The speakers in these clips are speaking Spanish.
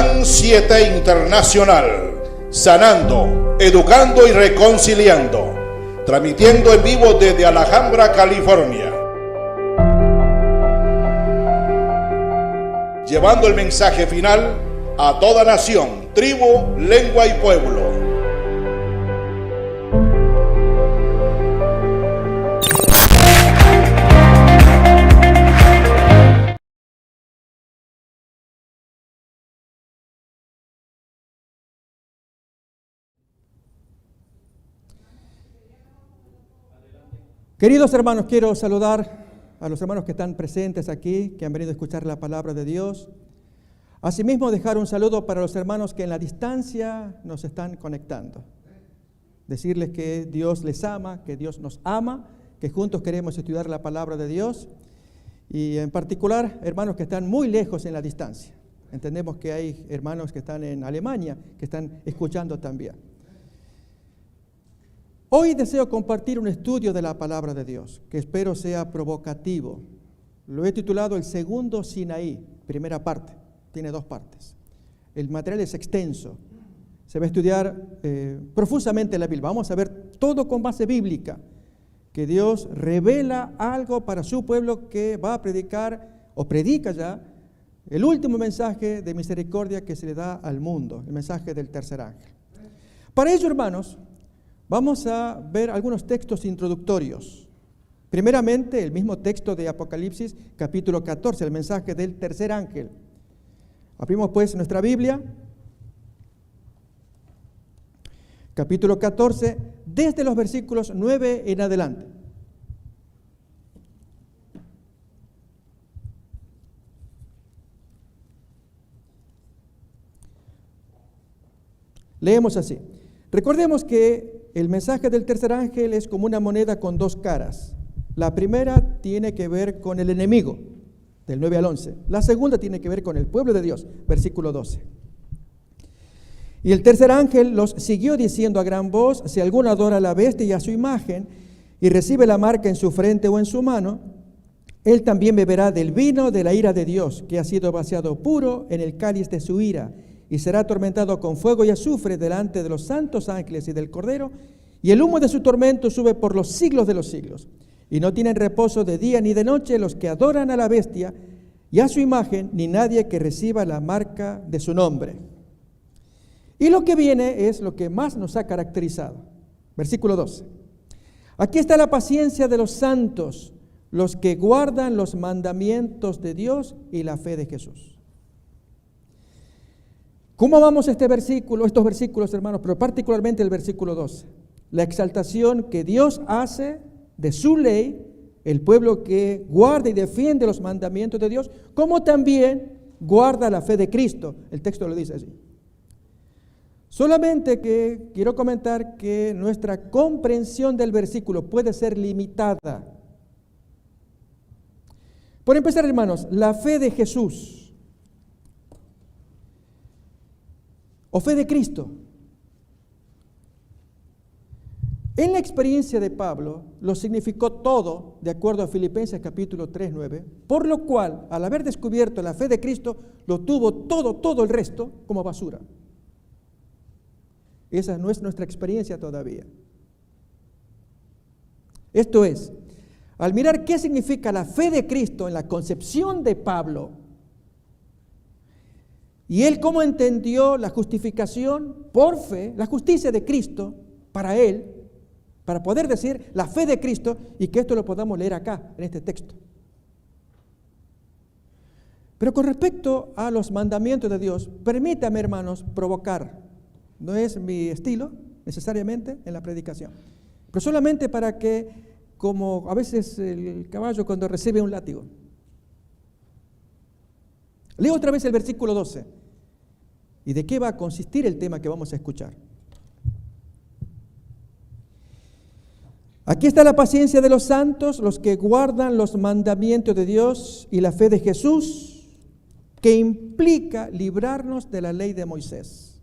Plan 7 Internacional, sanando, educando y reconciliando, transmitiendo en vivo desde Alhambra, California, llevando el mensaje final a toda nación, tribu, lengua y pueblo. Queridos hermanos, quiero saludar a los hermanos que están presentes aquí, que han venido a escuchar la palabra de Dios. Asimismo, dejar un saludo para los hermanos que en la distancia nos están conectando. Decirles que Dios les ama, que Dios nos ama, que juntos queremos estudiar la palabra de Dios. Y en particular, hermanos que están muy lejos en la distancia. Entendemos que hay hermanos que están en Alemania, que están escuchando también. Hoy deseo compartir un estudio de la palabra de Dios, que espero sea provocativo. Lo he titulado El Segundo Sinaí, primera parte, tiene 2 partes. El material es extenso, se va a estudiar profusamente la Biblia. Vamos a ver todo con base bíblica, que Dios revela algo para su pueblo que va a predicar, o predica ya, el último mensaje de misericordia que se le da al mundo, el mensaje del tercer ángel. Para ello, hermanos, vamos a ver algunos textos introductorios. Primeramente, el mismo texto de Apocalipsis, capítulo 14, el mensaje del tercer ángel. Abrimos pues nuestra Biblia, capítulo 14, desde los versículos 9 en adelante. Leemos así. Recordemos que el mensaje del tercer ángel es como una moneda con 2 caras. La primera tiene que ver con el enemigo, del 9 al 11. La segunda tiene que ver con el pueblo de Dios, versículo 12. Y el tercer ángel los siguió diciendo a gran voz: si alguno adora a la bestia y a su imagen, y recibe la marca en su frente o en su mano, él también beberá del vino de la ira de Dios, que ha sido vaciado puro en el cáliz de su ira, y será atormentado con fuego y azufre delante de los santos ángeles y del Cordero, y el humo de su tormento sube por los siglos de los siglos. Y no tienen reposo de día ni de noche los que adoran a la bestia y a su imagen, ni nadie que reciba la marca de su nombre. Y lo que viene es lo que más nos ha caracterizado. Versículo 12. Aquí está la paciencia de los santos, los que guardan los mandamientos de Dios y la fe de Jesús. ¿Cómo vamos estos versículos, hermanos? Pero particularmente el versículo 12. La exaltación que Dios hace de su ley, el pueblo que guarda y defiende los mandamientos de Dios, como también guarda la fe de Cristo. El texto lo dice así. Solamente que quiero comentar que nuestra comprensión del versículo puede ser limitada. Por empezar, hermanos, la fe de Jesús o fe de Cristo. En la experiencia de Pablo lo significó todo, de acuerdo a Filipenses capítulo 3, 9, por lo cual, al haber descubierto la fe de Cristo, lo tuvo todo el resto como basura. Esa no es nuestra experiencia todavía. Esto es, al mirar qué significa la fe de Cristo en la concepción de Pablo, y él cómo entendió la justificación por fe, la justicia de Cristo para él, para poder decir la fe de Cristo, y que esto lo podamos leer acá, en este texto. Pero con respecto a los mandamientos de Dios, permítame, hermanos, provocar. No es mi estilo, necesariamente, en la predicación. Pero solamente para que, como a veces el caballo cuando recibe un látigo. Leo otra vez el versículo 12. ¿Y de qué va a consistir el tema que vamos a escuchar? Aquí está la paciencia de los santos, los que guardan los mandamientos de Dios y la fe de Jesús, que implica librarnos de la ley de Moisés.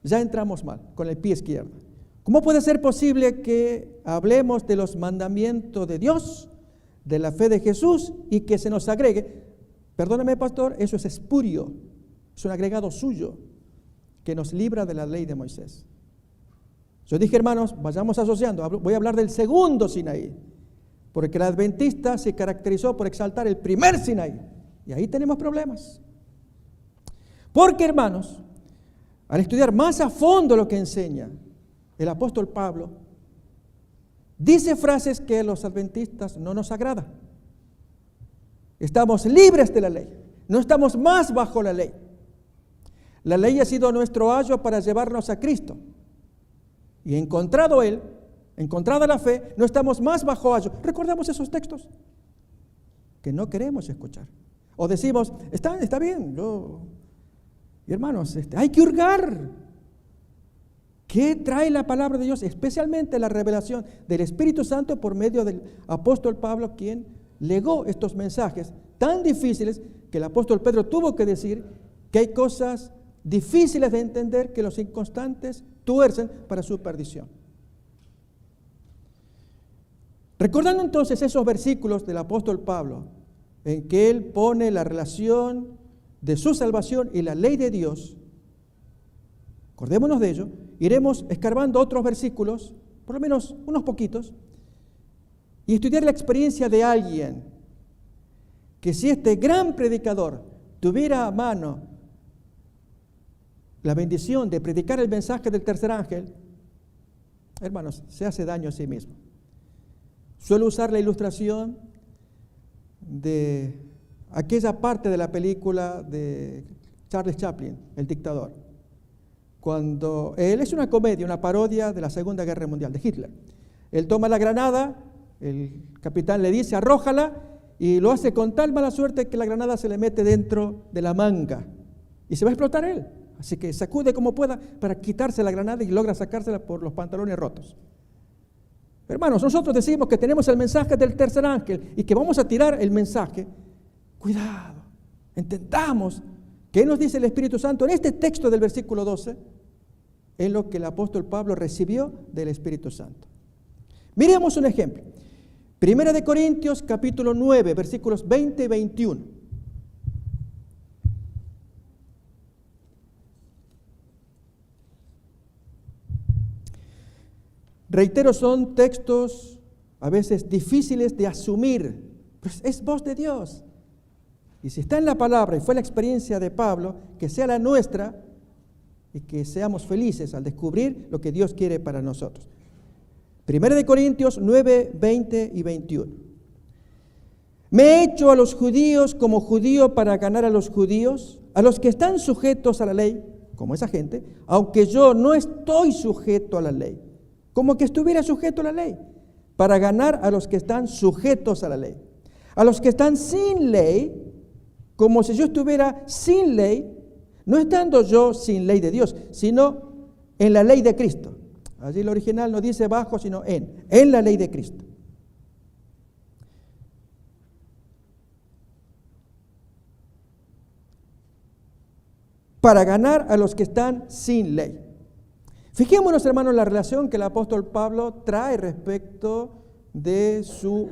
Ya entramos mal, con el pie izquierdo. ¿Cómo puede ser posible que hablemos de los mandamientos de Dios, de la fe de Jesús, y que se nos agregue Perdóname, pastor, eso es espurio, es un agregado suyo que nos libra de la ley de Moisés. Yo dije, hermanos, vayamos asociando, voy a hablar del segundo Sinaí, porque el adventista se caracterizó por exaltar el primer Sinaí, y ahí tenemos problemas. Porque, hermanos, al estudiar más a fondo lo que enseña el apóstol Pablo, dice frases que a los adventistas no nos agradan. Estamos libres de la ley, no estamos más bajo la ley. La ley ha sido nuestro ayo para llevarnos a Cristo. Y encontrado Él, encontrada la fe, no estamos más bajo ayo. Recordamos esos textos que no queremos escuchar. O decimos, está bien, y hermanos, hay que hurgar. ¿Qué trae la palabra de Dios? Especialmente la revelación del Espíritu Santo por medio del apóstol Pablo, quien legó estos mensajes tan difíciles que el apóstol Pedro tuvo que decir que hay cosas difíciles de entender que los inconstantes tuercen para su perdición. Recordando entonces esos versículos del apóstol Pablo, en que él pone la relación de su salvación y la ley de Dios, acordémonos de ello, iremos escarbando otros versículos, por lo menos unos poquitos, y estudiar la experiencia de alguien que, si este gran predicador tuviera a mano la bendición de predicar el mensaje del tercer ángel, hermanos, se hace daño a sí mismo. Suelo usar la ilustración de aquella parte de la película de Charles Chaplin, El dictador, cuando él es una comedia, una parodia de la Segunda Guerra Mundial, de Hitler. Él toma la granada, el capitán le dice, arrójala, y lo hace con tal mala suerte que la granada se le mete dentro de la manga y se va a explotar él. Así que sacude como pueda para quitarse la granada y logra sacársela por los pantalones rotos. Hermanos, nosotros decimos que tenemos el mensaje del tercer ángel y que vamos a tirar el mensaje. Cuidado, entendamos qué nos dice el Espíritu Santo en este texto del versículo 12, en lo que el apóstol Pablo recibió del Espíritu Santo. Miremos un ejemplo. Primera de Corintios, capítulo 9, versículos 20 y 21. Reitero, son textos a veces difíciles de asumir, pero es voz de Dios. Y si está en la palabra y fue la experiencia de Pablo, que sea la nuestra y que seamos felices al descubrir lo que Dios quiere para nosotros. Primera de Corintios 9, 20 y 21. Me he hecho a los judíos como judío para ganar a los judíos, a los que están sujetos a la ley, como esa gente, aunque yo no estoy sujeto a la ley, como que estuviera sujeto a la ley, para ganar a los que están sujetos a la ley. A los que están sin ley, como si yo estuviera sin ley, no estando yo sin ley de Dios, sino en la ley de Cristo. Allí el original no dice bajo, sino en la ley de Cristo. Para ganar a los que están sin ley. Fijémonos, hermanos, la relación que el apóstol Pablo trae respecto de su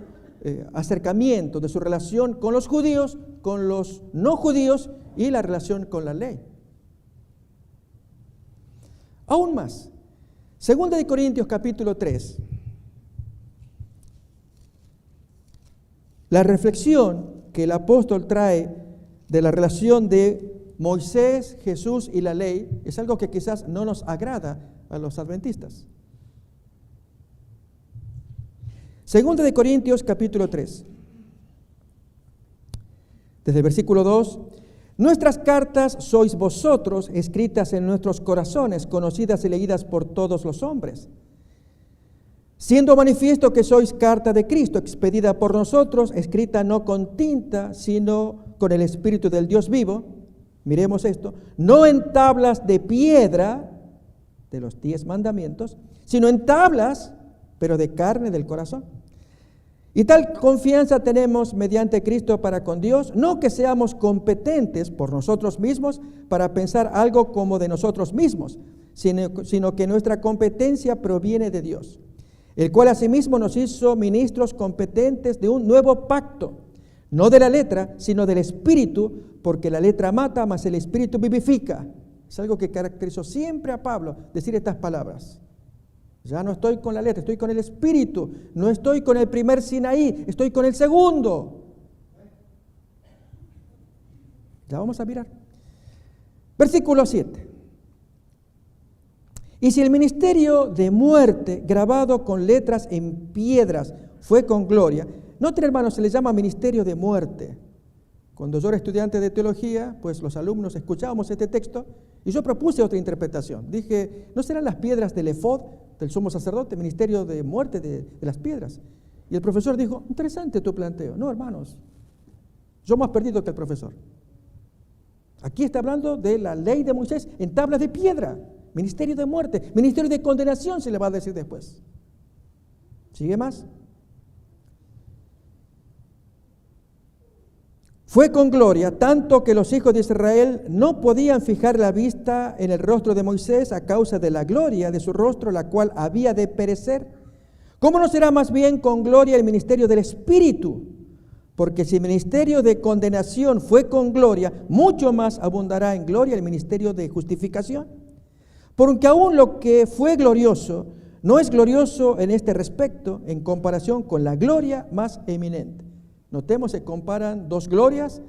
acercamiento, de su relación con los judíos, con los no judíos y la relación con la ley. Aún más, Segunda de Corintios capítulo 3. La reflexión que el apóstol trae de la relación de Moisés, Jesús y la ley es algo que quizás no nos agrada a los adventistas. Segunda de Corintios capítulo 3. Desde el versículo 2. Nuestras cartas sois vosotros, escritas en nuestros corazones, conocidas y leídas por todos los hombres. Siendo manifiesto que sois carta de Cristo, expedida por nosotros, escrita no con tinta, sino con el Espíritu del Dios vivo. Miremos esto, no en tablas de piedra, de los 10 mandamientos, sino en tablas, pero de carne del corazón. Y tal confianza tenemos mediante Cristo para con Dios, no que seamos competentes por nosotros mismos para pensar algo como de nosotros mismos, sino que nuestra competencia proviene de Dios, el cual asimismo nos hizo ministros competentes de un nuevo pacto, No de la letra, sino del espíritu, porque la letra mata, mas el espíritu vivifica. Es algo que caracterizó siempre a Pablo, decir estas palabras. Ya no estoy con la letra, estoy con el espíritu. No estoy con el primer Sinaí, estoy con el segundo. Ya vamos a mirar. Versículo 7. Y si el ministerio de muerte, grabado con letras en piedras, fue con gloria. Noten, hermanos, se le llama ministerio de muerte. Cuando yo era estudiante de teología, pues los alumnos escuchábamos este texto y yo propuse otra interpretación. Dije, ¿no serán las piedras del efod, del sumo sacerdote, ministerio de muerte de las piedras? Y el profesor dijo, interesante tu planteo. No, hermanos, yo más perdido que el profesor. Aquí está hablando de la ley de Moisés en tablas de piedra. Ministerio de muerte, ministerio de condenación se le va a decir después. ¿Sigue más? Fue con gloria, tanto que los hijos de Israel no podían fijar la vista en el rostro de Moisés a causa de la gloria de su rostro, la cual había de perecer. ¿Cómo no será más bien con gloria el ministerio del Espíritu? Porque si el ministerio de condenación fue con gloria, mucho más abundará en gloria el ministerio de justificación. Porque aún lo que fue glorioso no es glorioso en este respecto en comparación con la gloria más eminente. Notemos, se comparan dos glorias,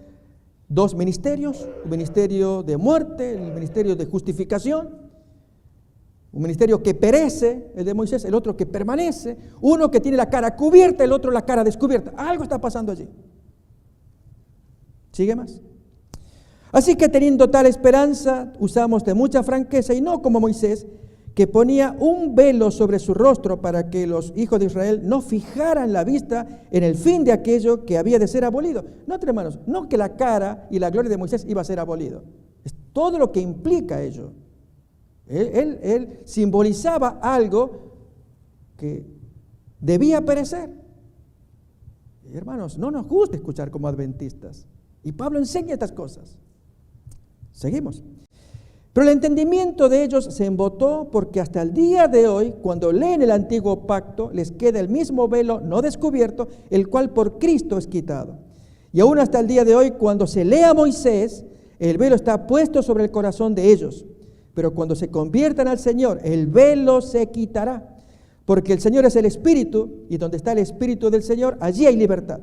dos ministerios, un ministerio de muerte, el ministerio de justificación, un ministerio que perece, el de Moisés, el otro que permanece, uno que tiene la cara cubierta, el otro la cara descubierta. Algo está pasando allí. ¿Sigue más? Así que teniendo tal esperanza, usamos de mucha franqueza y no como Moisés, que ponía un velo sobre su rostro para que los hijos de Israel no fijaran la vista en el fin de aquello que había de ser abolido. No, hermanos, no que la cara y la gloria de Moisés iba a ser abolido. Es todo lo que implica ello. Él simbolizaba algo que debía perecer. Y hermanos, no nos gusta escuchar como adventistas. Y Pablo enseña estas cosas. Seguimos. Pero el entendimiento de ellos se embotó porque hasta el día de hoy, cuando leen el antiguo pacto, les queda el mismo velo no descubierto, el cual por Cristo es quitado. Y aún hasta el día de hoy, cuando se lee a Moisés, el velo está puesto sobre el corazón de ellos. Pero cuando se conviertan al Señor, el velo se quitará. Porque el Señor es el Espíritu, y donde está el Espíritu del Señor, allí hay libertad.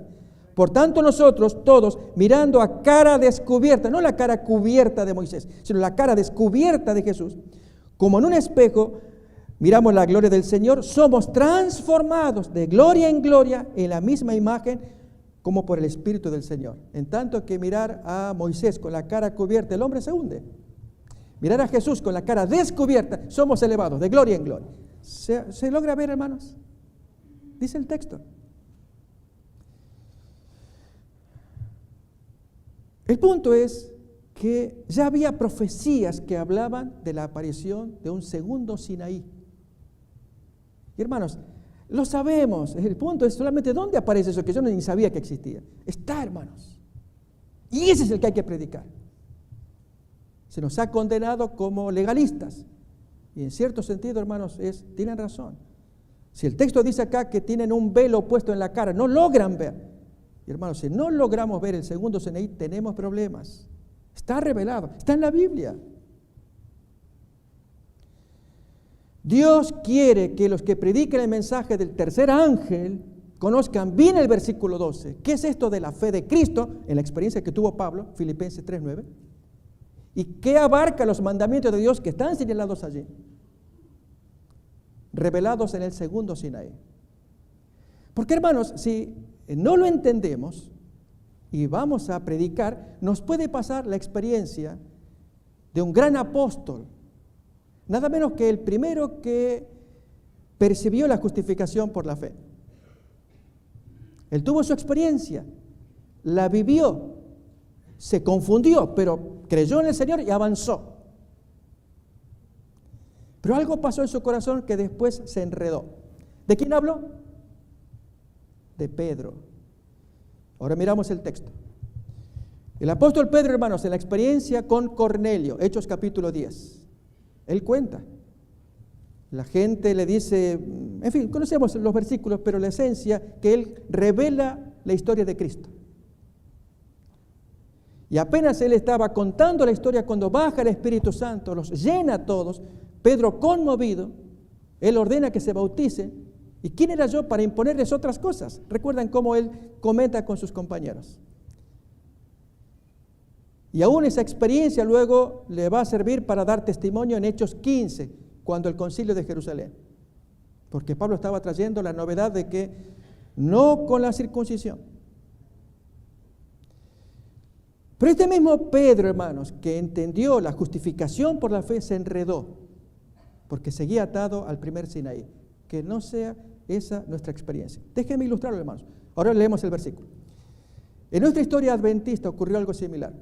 Por tanto, nosotros todos, mirando a cara descubierta, no la cara cubierta de Moisés, sino la cara descubierta de Jesús, como en un espejo, miramos la gloria del Señor, somos transformados de gloria en gloria en la misma imagen como por el Espíritu del Señor. En tanto que mirar a Moisés con la cara cubierta, el hombre se hunde. Mirar a Jesús con la cara descubierta, somos elevados de gloria en gloria. ¿Se logra ver, hermanos? Dice el texto. El punto es que ya había profecías que hablaban de la aparición de un segundo Sinaí. Y hermanos, lo sabemos. El punto es solamente dónde aparece eso, que yo ni sabía que existía. Está, hermanos. Y ese es el que hay que predicar. Se nos ha condenado como legalistas. Y en cierto sentido, hermanos, tienen razón. Si el texto dice acá que tienen un velo puesto en la cara, no logran ver. Y hermanos, si no logramos ver el segundo Sinaí, tenemos problemas. Está revelado, está en la Biblia. Dios quiere que los que prediquen el mensaje del tercer ángel conozcan bien el versículo 12. ¿Qué es esto de la fe de Cristo? En la experiencia que tuvo Pablo, Filipenses 3:9. ¿Y qué abarca los mandamientos de Dios que están señalados allí? Revelados en el segundo Sinaí. Porque, hermanos, si no lo entendemos y vamos a predicar, nos puede pasar la experiencia de un gran apóstol, nada menos que el primero que percibió la justificación por la fe. Él tuvo su experiencia, la vivió, se confundió, pero creyó en el Señor y avanzó. Pero algo pasó en su corazón que después se enredó. ¿De quién habló? De Pedro. Ahora miramos el texto. El apóstol Pedro, hermanos, en la experiencia con Cornelio, Hechos capítulo 10, él cuenta. La gente le dice, en fin, conocemos los versículos, pero la esencia, que él revela la historia de Cristo. Y apenas él estaba contando la historia, cuando baja el Espíritu Santo, los llena a todos, Pedro conmovido, él ordena que se bautice. ¿Y quién era yo para imponerles otras cosas? Recuerdan cómo él comenta con sus compañeros. Y aún esa experiencia luego le va a servir para dar testimonio en Hechos 15, cuando el concilio de Jerusalén. Porque Pablo estaba trayendo la novedad de que no con la circuncisión. Pero este mismo Pedro, hermanos, que entendió la justificación por la fe, se enredó, porque seguía atado al primer Sinaí. Que no sea esa nuestra experiencia. Déjenme ilustrarlo, hermanos. Ahora leemos el versículo. En nuestra historia adventista ocurrió algo similar.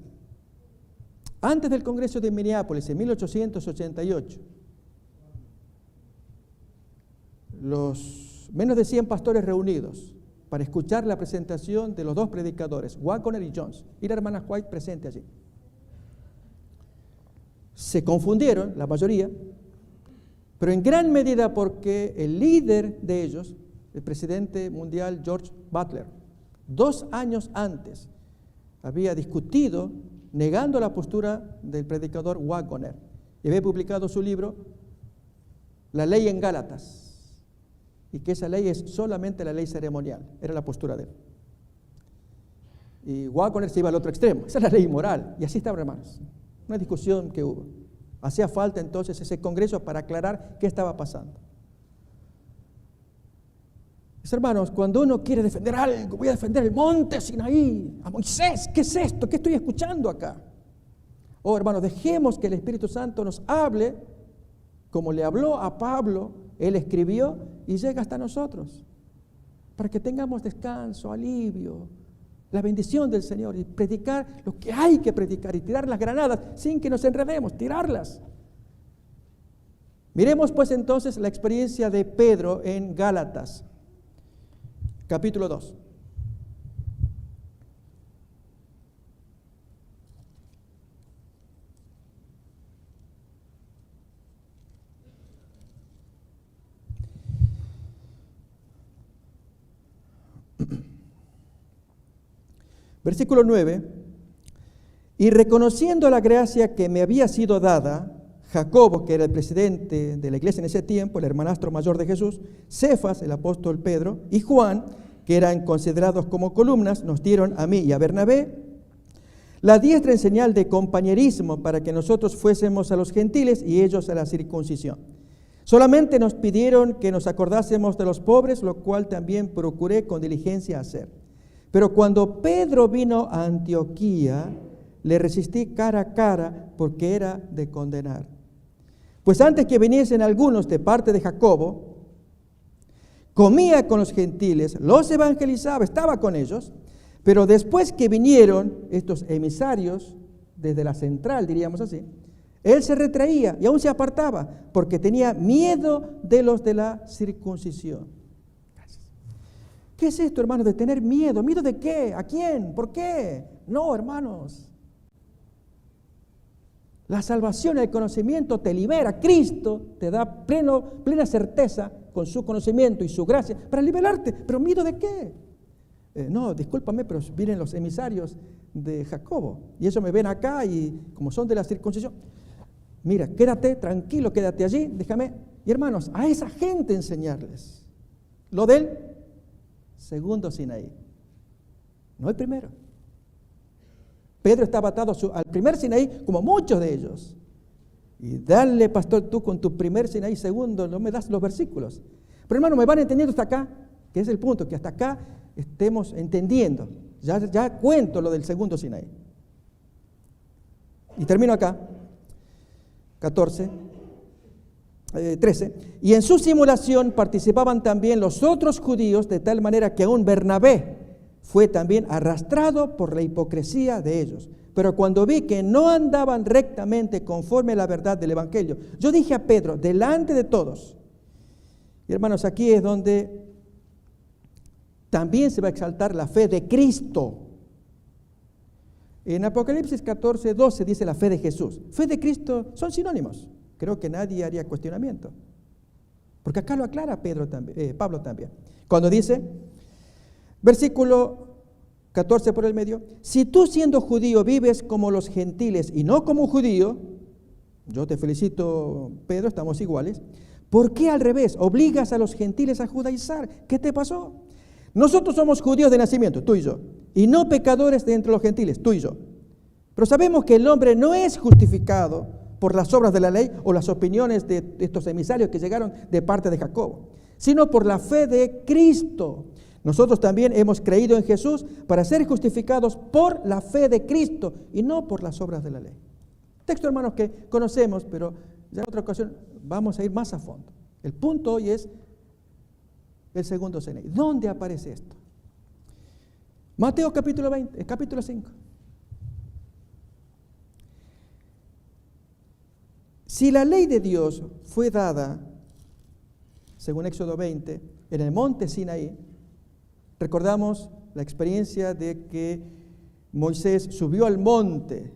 Antes del Congreso de Minneapolis, en 1888, los menos de 100 pastores reunidos para escuchar la presentación de los dos predicadores, Waggoner y Jones, y la hermana White presente allí. Se confundieron, la mayoría, pero en gran medida porque el líder de ellos, el presidente mundial George Butler, 2 años antes había discutido negando la postura del predicador Waggoner y había publicado su libro La ley en Gálatas, y que esa ley es solamente la ley ceremonial, era la postura de él. Y Waggoner se iba al otro extremo, esa es la ley moral, y así estaban, hermanos, una discusión que hubo. Hacía falta entonces ese congreso para aclarar qué estaba pasando. Mis hermanos, cuando uno quiere defender algo, voy a defender el monte Sinaí, a Moisés, ¿qué es esto? ¿Qué estoy escuchando acá? Oh, hermanos, dejemos que el Espíritu Santo nos hable, como le habló a Pablo, él escribió y llega hasta nosotros, para que tengamos descanso, alivio, la bendición del Señor y predicar lo que hay que predicar y tirar las granadas sin que nos enredemos, tirarlas. Miremos pues entonces la experiencia de Pedro en Gálatas. Capítulo 2. Versículo 9. Y reconociendo la gracia que me había sido dada, Jacobo, que era el presidente de la iglesia en ese tiempo, el hermanastro mayor de Jesús, Cefas, el apóstol Pedro, y Juan, que eran considerados como columnas, nos dieron a mí y a Bernabé la diestra en señal de compañerismo para que nosotros fuésemos a los gentiles y ellos a la circuncisión. Solamente nos pidieron que nos acordásemos de los pobres, lo cual también procuré con diligencia hacer. Pero cuando Pedro vino a Antioquía, le resistí cara a cara porque era de condenar. Pues antes que viniesen algunos de parte de Jacobo, comía con los gentiles, los evangelizaba, estaba con ellos, pero después que vinieron estos emisarios, desde la central, diríamos así, él se retraía y aún se apartaba, porque tenía miedo de los de la circuncisión. Gracias. ¿Qué es esto, hermanos, de tener miedo? ¿Miedo de qué? ¿A quién? ¿Por qué? No, hermanos. La salvación, el conocimiento te libera. Cristo te da plena certeza con su conocimiento y su gracia para liberarte. ¿Pero miedo de qué? No, discúlpame, pero vienen los emisarios de Jacobo y ellos me ven acá y como son de la circuncisión, mira, quédate tranquilo, quédate allí, déjame. Y hermanos, a esa gente enseñarles lo del segundo Sinaí, no el primero. Pedro estaba atado al primer Sinaí, como muchos de ellos. Y dale, pastor, tú con tu primer Sinaí, segundo, no me das los versículos. Pero hermano, me van entendiendo hasta acá, que es el punto, que hasta acá estemos entendiendo. Ya cuento lo del segundo Sinaí. Y termino acá, 13. Y en su simulación participaban también los otros judíos, de tal manera que aún Bernabé fue también arrastrado por la hipocresía de ellos. Pero cuando vi que no andaban rectamente conforme a la verdad del Evangelio, yo dije a Pedro, delante de todos, y hermanos, aquí es donde también se va a exaltar la fe de Cristo. En Apocalipsis 14, 12 dice la fe de Jesús. Fe de Cristo son sinónimos. Creo que nadie haría cuestionamiento. Porque acá lo aclara Pablo también. Cuando dice, versículo 14 por el medio. Si tú siendo judío vives como los gentiles y no como un judío, yo te felicito, Pedro, estamos iguales. ¿Por qué al revés? Obligas a los gentiles a judaizar. ¿Qué te pasó? Nosotros somos judíos de nacimiento, tú y yo, y no pecadores de entre los gentiles, tú y yo. Pero sabemos que el hombre no es justificado por las obras de la ley o las opiniones de estos emisarios que llegaron de parte de Jacobo, sino por la fe de Cristo. Nosotros también hemos creído en Jesús para ser justificados por la fe de Cristo y no por las obras de la ley. Texto, hermanos, que conocemos, pero ya en otra ocasión vamos a ir más a fondo. El punto hoy es el segundo Sinaí. ¿Dónde aparece esto? Mateo capítulo 20, capítulo 5. Si la ley de Dios fue dada, según Éxodo 20, en el monte Sinaí, recordamos la experiencia de que Moisés subió al monte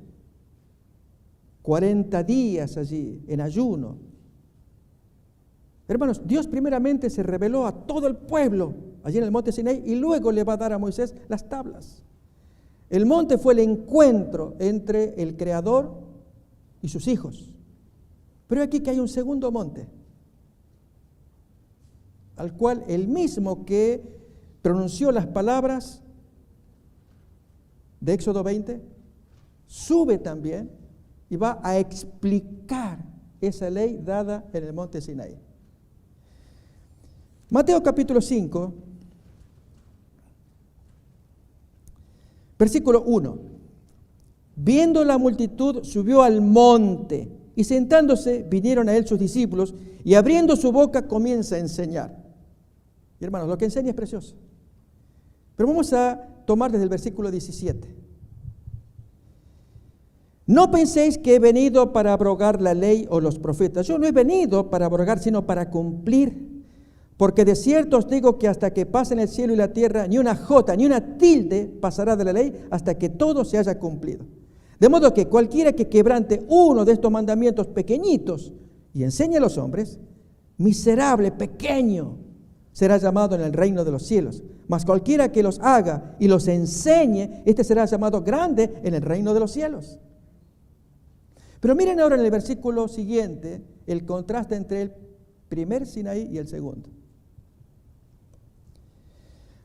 40 días allí, en ayuno. Hermanos, Dios primeramente se reveló a todo el pueblo allí en el monte Sinaí y luego le va a dar a Moisés las tablas. El monte fue el encuentro entre el Creador y sus hijos. Pero aquí que hay un segundo monte, al cual el mismo que pronunció las palabras de Éxodo 20, sube también y va a explicar esa ley dada en el monte Sinaí. Mateo capítulo 5, versículo 1. Viendo la multitud, subió al monte, y sentándose vinieron a él sus discípulos, y abriendo su boca comienza a enseñar. Y hermanos, lo que enseña es precioso. Pero vamos a tomar desde el versículo 17. No penséis que he venido para abrogar la ley o los profetas. Yo no he venido para abrogar, sino para cumplir. Porque de cierto os digo que hasta que pasen el cielo y la tierra, ni una jota, ni una tilde pasará de la ley hasta que todo se haya cumplido. De modo que cualquiera que quebrante uno de estos mandamientos pequeñitos y enseñe a los hombres, miserable, pequeño, será llamado en el reino de los cielos. Mas cualquiera que los haga y los enseñe, este será llamado grande en el reino de los cielos. Pero miren ahora en el versículo siguiente el contraste entre el primer Sinaí y el segundo.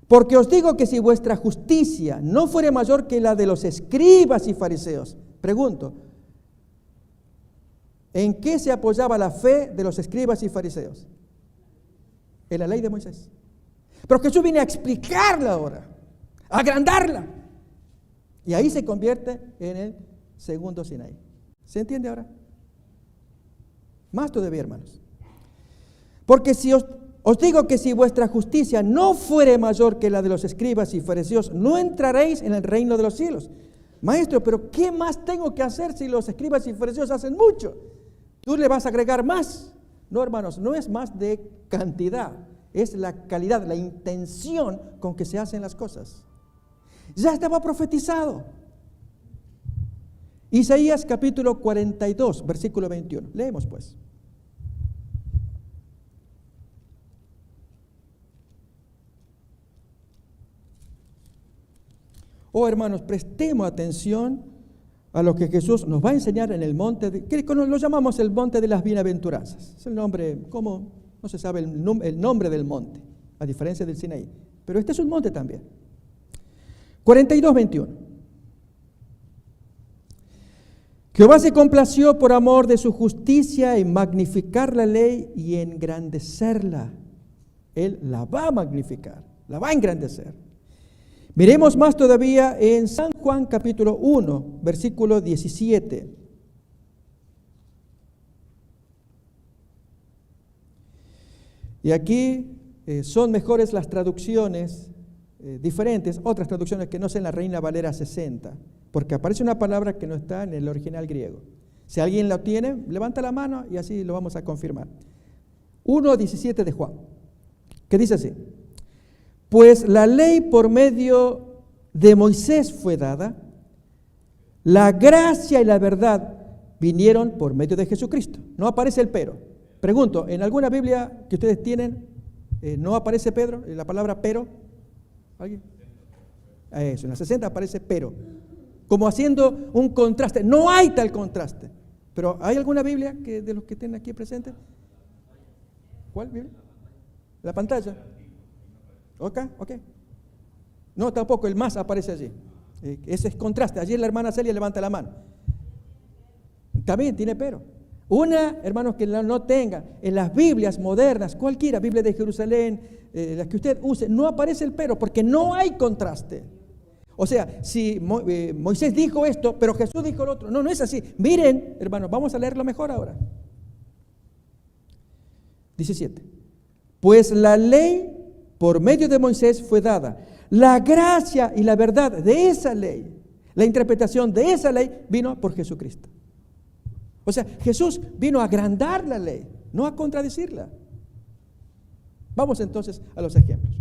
Porque os digo que si vuestra justicia no fuere mayor que la de los escribas y fariseos, pregunto, ¿en qué se apoyaba la fe de los escribas y fariseos? En la ley de Moisés. Pero Jesús viene a explicarla ahora, a agrandarla. Y ahí se convierte en el segundo Sinaí. ¿Se entiende ahora? Más todavía, hermanos. Porque si os digo que si vuestra justicia no fuere mayor que la de los escribas y fariseos, no entraréis en el reino de los cielos. Maestro, pero ¿qué más tengo que hacer si los escribas y fariseos hacen mucho? ¿Tú le vas a agregar más? No, hermanos, no es más de cantidad, es la calidad, la intención con que se hacen las cosas. Ya estaba profetizado. Isaías capítulo 42, versículo 21. Leemos pues. Oh hermanos, prestemos atención a lo que Jesús nos va a enseñar en el monte, que lo llamamos el monte de las bienaventuranzas. Es el nombre, ¿cómo? No se sabe el nombre del monte, a diferencia del Sinaí. Pero este es un monte también. 42, 21. Jehová se complació por amor de su justicia en magnificar la ley y engrandecerla. Él la va a magnificar, la va a engrandecer. Miremos más todavía en San Juan capítulo 1, versículo 17. Y aquí son mejores las traducciones diferentes, otras traducciones que no sean la Reina Valera 60, porque aparece una palabra que no está en el original griego. Si alguien la tiene, levanta la mano y así lo vamos a confirmar. 1:17 de Juan, que dice así: pues la ley por medio de Moisés fue dada, la gracia y la verdad vinieron por medio de Jesucristo. No aparece el pero. Pregunto, ¿en alguna Biblia que ustedes tienen no aparece Pedro, la palabra pero? ¿Alguien? a eso. En la 60 aparece pero, como haciendo un contraste. No hay tal contraste. Pero ¿hay alguna Biblia de los que estén aquí presentes? ¿Cuál Biblia? La pantalla. Ok. No, tampoco, el más aparece allí. Ese es contraste. Allí la hermana Celia levanta la mano. También tiene pero. Una, hermanos, que no tenga en las Biblias modernas, cualquiera, Biblia de Jerusalén, las que usted use, no aparece el pero, porque no hay contraste. O sea, si Moisés dijo esto, pero Jesús dijo lo otro. No es así. Miren, hermanos, vamos a leerlo mejor ahora. 17. Pues la ley por medio de Moisés fue dada. La gracia y la verdad de esa ley, la interpretación de esa ley vino por Jesucristo. O sea, Jesús vino a agrandar la ley, no a contradecirla. Vamos entonces a los ejemplos.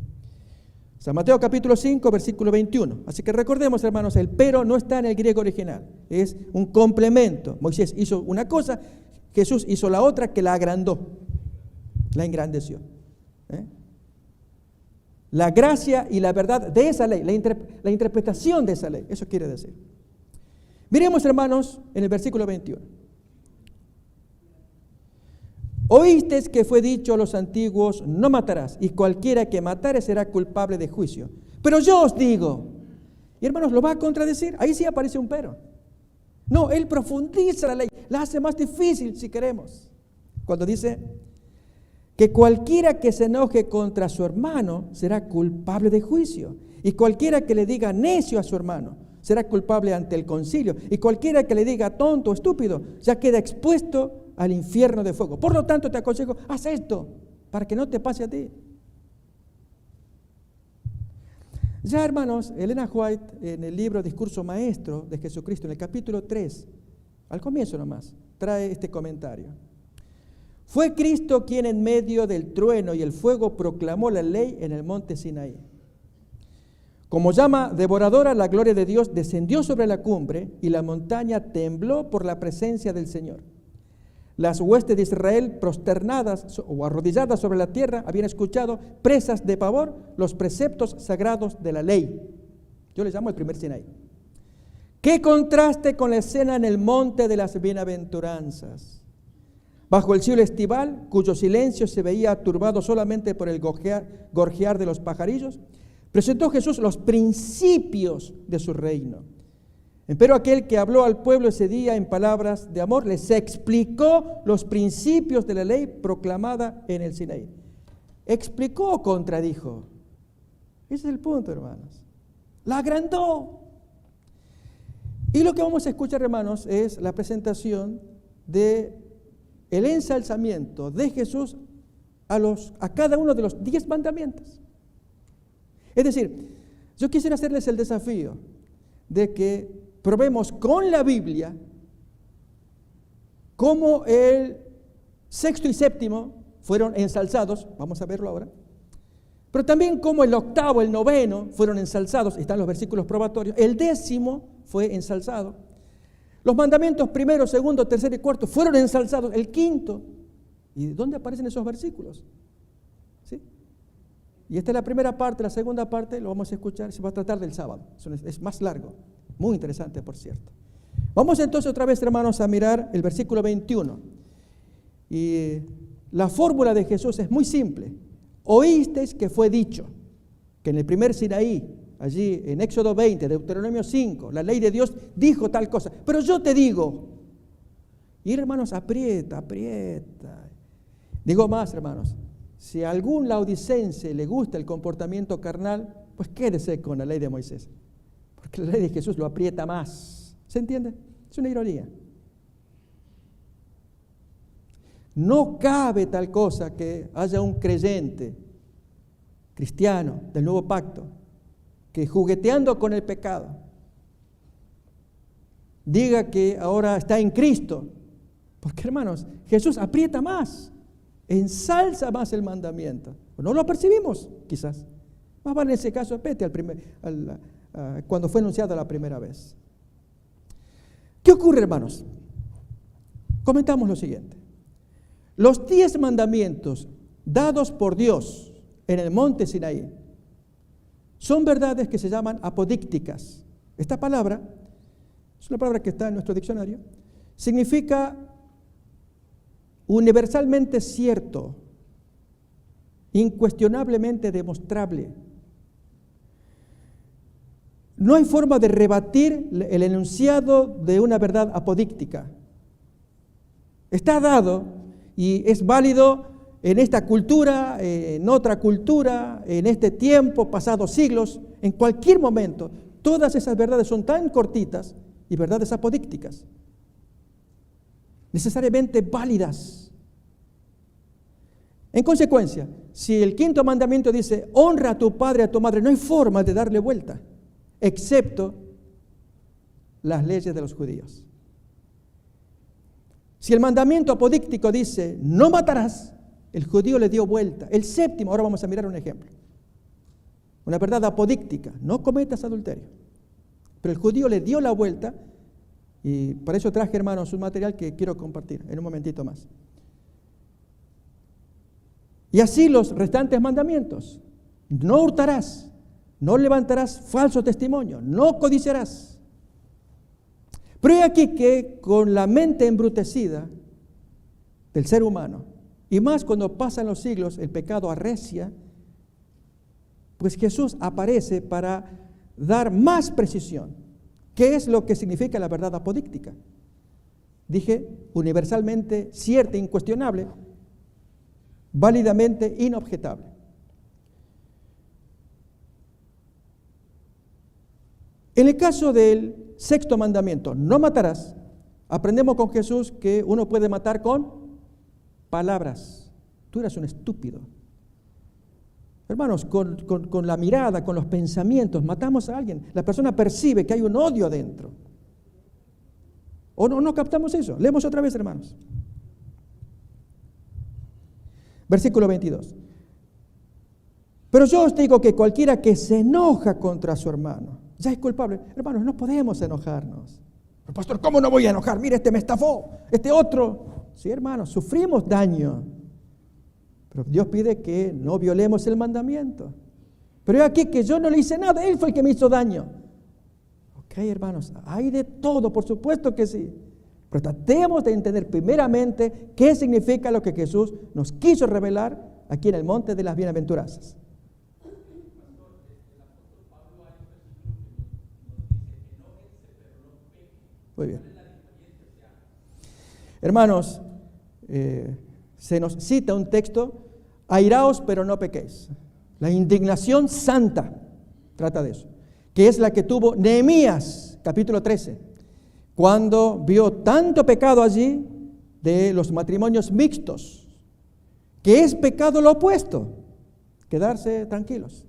San Mateo capítulo 5, versículo 21. Así que recordemos, hermanos, el pero no está en el griego original. Es un complemento. Moisés hizo una cosa, Jesús hizo la otra que la agrandó, la engrandeció. La gracia y la verdad de esa ley, la interpretación de esa ley, eso quiere decir. Miremos, hermanos, en el versículo 21. Oísteis que fue dicho a los antiguos, no matarás, y cualquiera que matare será culpable de juicio. Pero yo os digo, y hermanos, ¿lo va a contradecir? Ahí sí aparece un pero. No, él profundiza la ley, la hace más difícil si queremos. Cuando dice que cualquiera que se enoje contra su hermano será culpable de juicio, y cualquiera que le diga necio a su hermano será culpable ante el concilio, y cualquiera que le diga tonto o estúpido ya queda expuesto al infierno de fuego. Por lo tanto, te aconsejo, haz esto para que no te pase a ti. Ya, hermanos, Elena White, en el libro Discurso Maestro de Jesucristo, en el capítulo 3, al comienzo nomás, trae este comentario. Fue Cristo quien en medio del trueno y el fuego proclamó la ley en el monte Sinaí. Como llama devoradora, la gloria de Dios descendió sobre la cumbre y la montaña tembló por la presencia del Señor. Las huestes de Israel, prosternadas o arrodilladas sobre la tierra, habían escuchado, presas de pavor, los preceptos sagrados de la ley. Yo les llamo el primer Sinaí. ¡Qué contraste con la escena en el monte de las bienaventuranzas! Bajo el cielo estival, cuyo silencio se veía turbado solamente por el gorjear de los pajarillos, presentó Jesús los principios de su reino. Pero aquel que habló al pueblo ese día en palabras de amor, les explicó los principios de la ley proclamada en el Sinaí. ¿Explicó o contradijo? Ese es el punto, hermanos. La agrandó. Y lo que vamos a escuchar, hermanos, es la presentación de el ensalzamiento de Jesús a cada uno de los 10 mandamientos. Es decir, yo quisiera hacerles el desafío de que probemos con la Biblia cómo el sexto y séptimo fueron ensalzados, vamos a verlo ahora, pero también cómo el octavo, el noveno fueron ensalzados, están los versículos probatorios, el décimo fue ensalzado, los mandamientos primero, segundo, tercero y cuarto fueron ensalzados, el quinto, ¿y dónde aparecen esos versículos? ¿Sí? Y esta es la primera parte, la segunda parte lo vamos a escuchar, se va a tratar del sábado, es más largo. Muy interesante, por cierto. Vamos entonces otra vez, hermanos, a mirar el versículo 21. Y la fórmula de Jesús es muy simple. Oísteis que fue dicho, que en el primer Sinaí, allí en Éxodo 20, Deuteronomio 5, la ley de Dios dijo tal cosa. Pero yo te digo, y hermanos, aprieta. Digo más, hermanos, si a algún laodicense le gusta el comportamiento carnal, pues quédese con la ley de Moisés. Porque la ley de Jesús lo aprieta más. ¿Se entiende? Es una ironía. No cabe tal cosa que haya un creyente cristiano del nuevo pacto que jugueteando con el pecado diga que ahora está en Cristo. Porque, hermanos, Jesús aprieta más, ensalza más el mandamiento. No lo percibimos, quizás. Más vale en ese caso, vete cuando fue anunciado la primera vez. ¿Qué ocurre, hermanos? Comentamos lo siguiente. Los 10 mandamientos dados por Dios en el monte Sinaí Son verdades que se llaman apodícticas. Esta palabra, es una palabra que está en nuestro diccionario, significa universalmente cierto, incuestionablemente demostrable. No hay forma de rebatir el enunciado de una verdad apodíctica. Está dado y es válido en esta cultura, en otra cultura, en este tiempo, pasados siglos, en cualquier momento. Todas esas verdades son tan cortitas y verdades apodícticas, necesariamente válidas. En consecuencia, si el quinto mandamiento dice, honra a tu padre y a tu madre, no hay forma de darle vuelta, excepto las leyes de los judíos. Si el mandamiento apodíctico dice, no matarás, el judío le dio vuelta. El séptimo, ahora vamos a mirar un ejemplo. Una verdad apodíctica, no cometas adulterio. Pero el judío le dio la vuelta y para eso traje, hermanos, un material que quiero compartir en un momentito más. Y así los restantes mandamientos. No hurtarás, no levantarás falso testimonio, no codiciarás. Pero hay aquí que con la mente embrutecida del ser humano, y más cuando pasan los siglos, el pecado arrecia, pues Jesús aparece para dar más precisión. ¿Qué es lo que significa la verdad apodíctica? Dije, universalmente cierta, incuestionable, válidamente inobjetable. En el caso del sexto mandamiento, no matarás, aprendemos con Jesús que uno puede matar con palabras. Tú eras un estúpido. Hermanos, con la mirada, con los pensamientos, matamos a alguien. La persona percibe que hay un odio adentro. ¿O no captamos eso? Leemos otra vez, hermanos. Versículo 22. Pero yo os digo que cualquiera que se enoja contra su hermano, ya es culpable. Hermanos, no podemos enojarnos. Pero, pastor, ¿cómo no voy a enojar? Mire, este me estafó, este otro. Sí, hermanos, sufrimos daño. Pero Dios pide que no violemos el mandamiento. Pero es aquí que yo no le hice nada, Él fue el que me hizo daño. Ok, hermanos, hay de todo, por supuesto que sí. Pero tratemos de entender primeramente qué significa lo que Jesús nos quiso revelar aquí en el monte de las bienaventuranzas. Muy bien. Hermanos, se nos cita un texto, airaos pero no pequéis. La indignación santa trata de eso, que es la que tuvo Nehemías, capítulo 13, cuando vio tanto pecado allí de los matrimonios mixtos, que es pecado lo opuesto, quedarse tranquilos.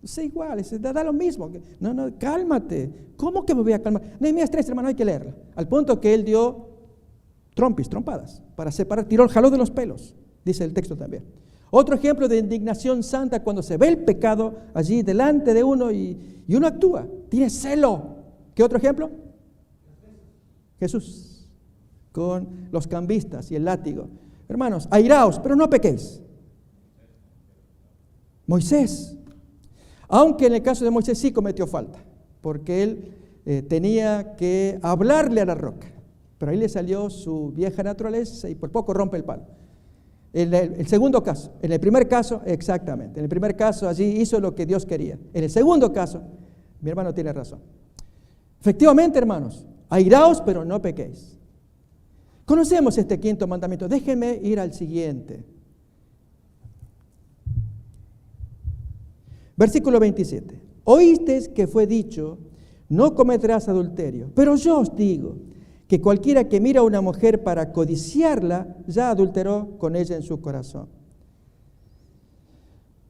Es igual, da lo mismo. No, cálmate. ¿Cómo que me voy a calmar? Nehemías 13, hermano, hay que leerla. Al punto que él dio trompadas, para separar, tiró el jalón de los pelos, dice el texto también. Otro ejemplo de indignación santa, cuando se ve el pecado allí delante de uno y uno actúa, tiene celo. ¿Qué otro ejemplo? Jesús, con los cambistas y el látigo. Hermanos, airaos, pero no pequéis. Moisés, aunque en el caso de Moisés sí cometió falta, porque él tenía que hablarle a la roca. Pero ahí le salió su vieja naturaleza y por poco rompe el palo. En el segundo caso, en el primer caso, exactamente. En el primer caso allí hizo lo que Dios quería. En el segundo caso, mi hermano tiene razón. Efectivamente, hermanos, airaos pero no pequéis. Conocemos este quinto mandamiento. Déjenme ir al siguiente. Versículo 27. Oísteis que fue dicho, no cometerás adulterio. Pero yo os digo que cualquiera que mira a una mujer para codiciarla, ya adulteró con ella en su corazón.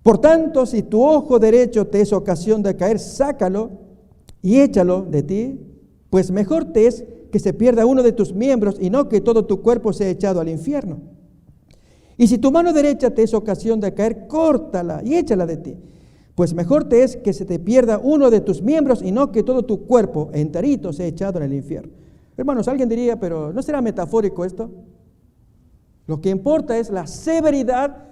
Por tanto, si tu ojo derecho te es ocasión de caer, sácalo y échalo de ti, pues mejor te es que se pierda uno de tus miembros y no que todo tu cuerpo sea echado al infierno. Y si tu mano derecha te es ocasión de caer, córtala y échala de ti, pues mejor te es que se te pierda uno de tus miembros y no que todo tu cuerpo enterito sea echado en el infierno. Hermanos, alguien diría, pero ¿no será metafórico esto? Lo que importa es la severidad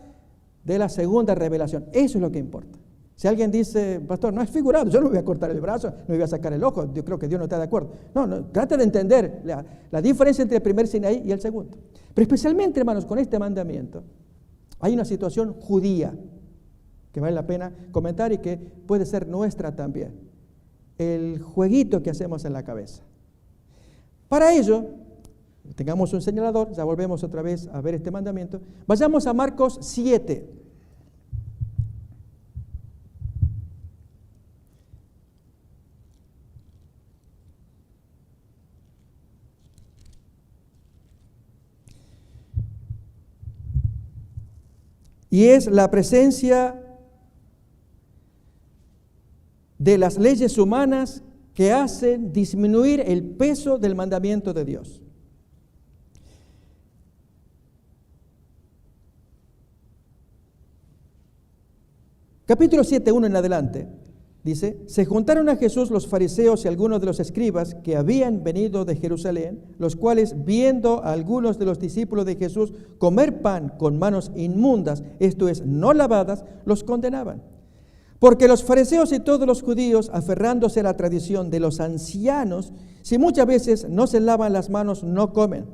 de la segunda revelación. Eso es lo que importa. Si alguien dice, pastor, no es figurado, yo no voy a cortar el brazo, no voy a sacar el ojo, yo creo que Dios no está de acuerdo. No, trate de entender la diferencia entre el primer Sinaí y el segundo. Pero especialmente, hermanos, con este mandamiento, hay una situación judía que vale la pena comentar y que puede ser nuestra también. El jueguito que hacemos en la cabeza. Para ello, tengamos un señalador, ya volvemos otra vez a ver este mandamiento. Vayamos a Marcos 7. Y es la presencia de las leyes humanas que hacen disminuir el peso del mandamiento de Dios. Capítulo 7:1 en adelante, dice, se juntaron a Jesús los fariseos y algunos de los escribas que habían venido de Jerusalén, los cuales, viendo a algunos de los discípulos de Jesús comer pan con manos inmundas, esto es, no lavadas, los condenaban. Porque los fariseos y todos los judíos, aferrándose a la tradición de los ancianos, si muchas veces no se lavan las manos, no comen.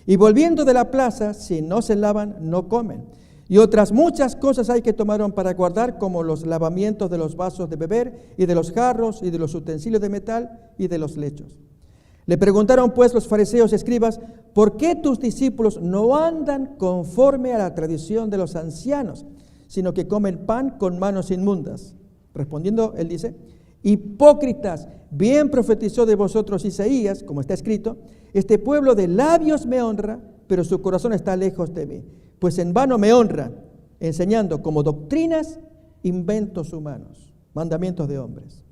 Y volviendo de la plaza, si no se lavan, no comen. Y otras muchas cosas hay que tomaron para guardar, como los lavamientos de los vasos de beber, y de los jarros, y de los utensilios de metal, y de los lechos. Le preguntaron pues los fariseos y escribas, ¿por qué tus discípulos no andan conforme a la tradición de los ancianos, sino que comen pan con manos inmundas? Respondiendo, él dice, hipócritas, bien profetizó de vosotros Isaías, como está escrito, este pueblo de labios me honra, pero su corazón está lejos de mí. Pues en vano me honran, enseñando como doctrinas inventos humanos, mandamientos de hombres.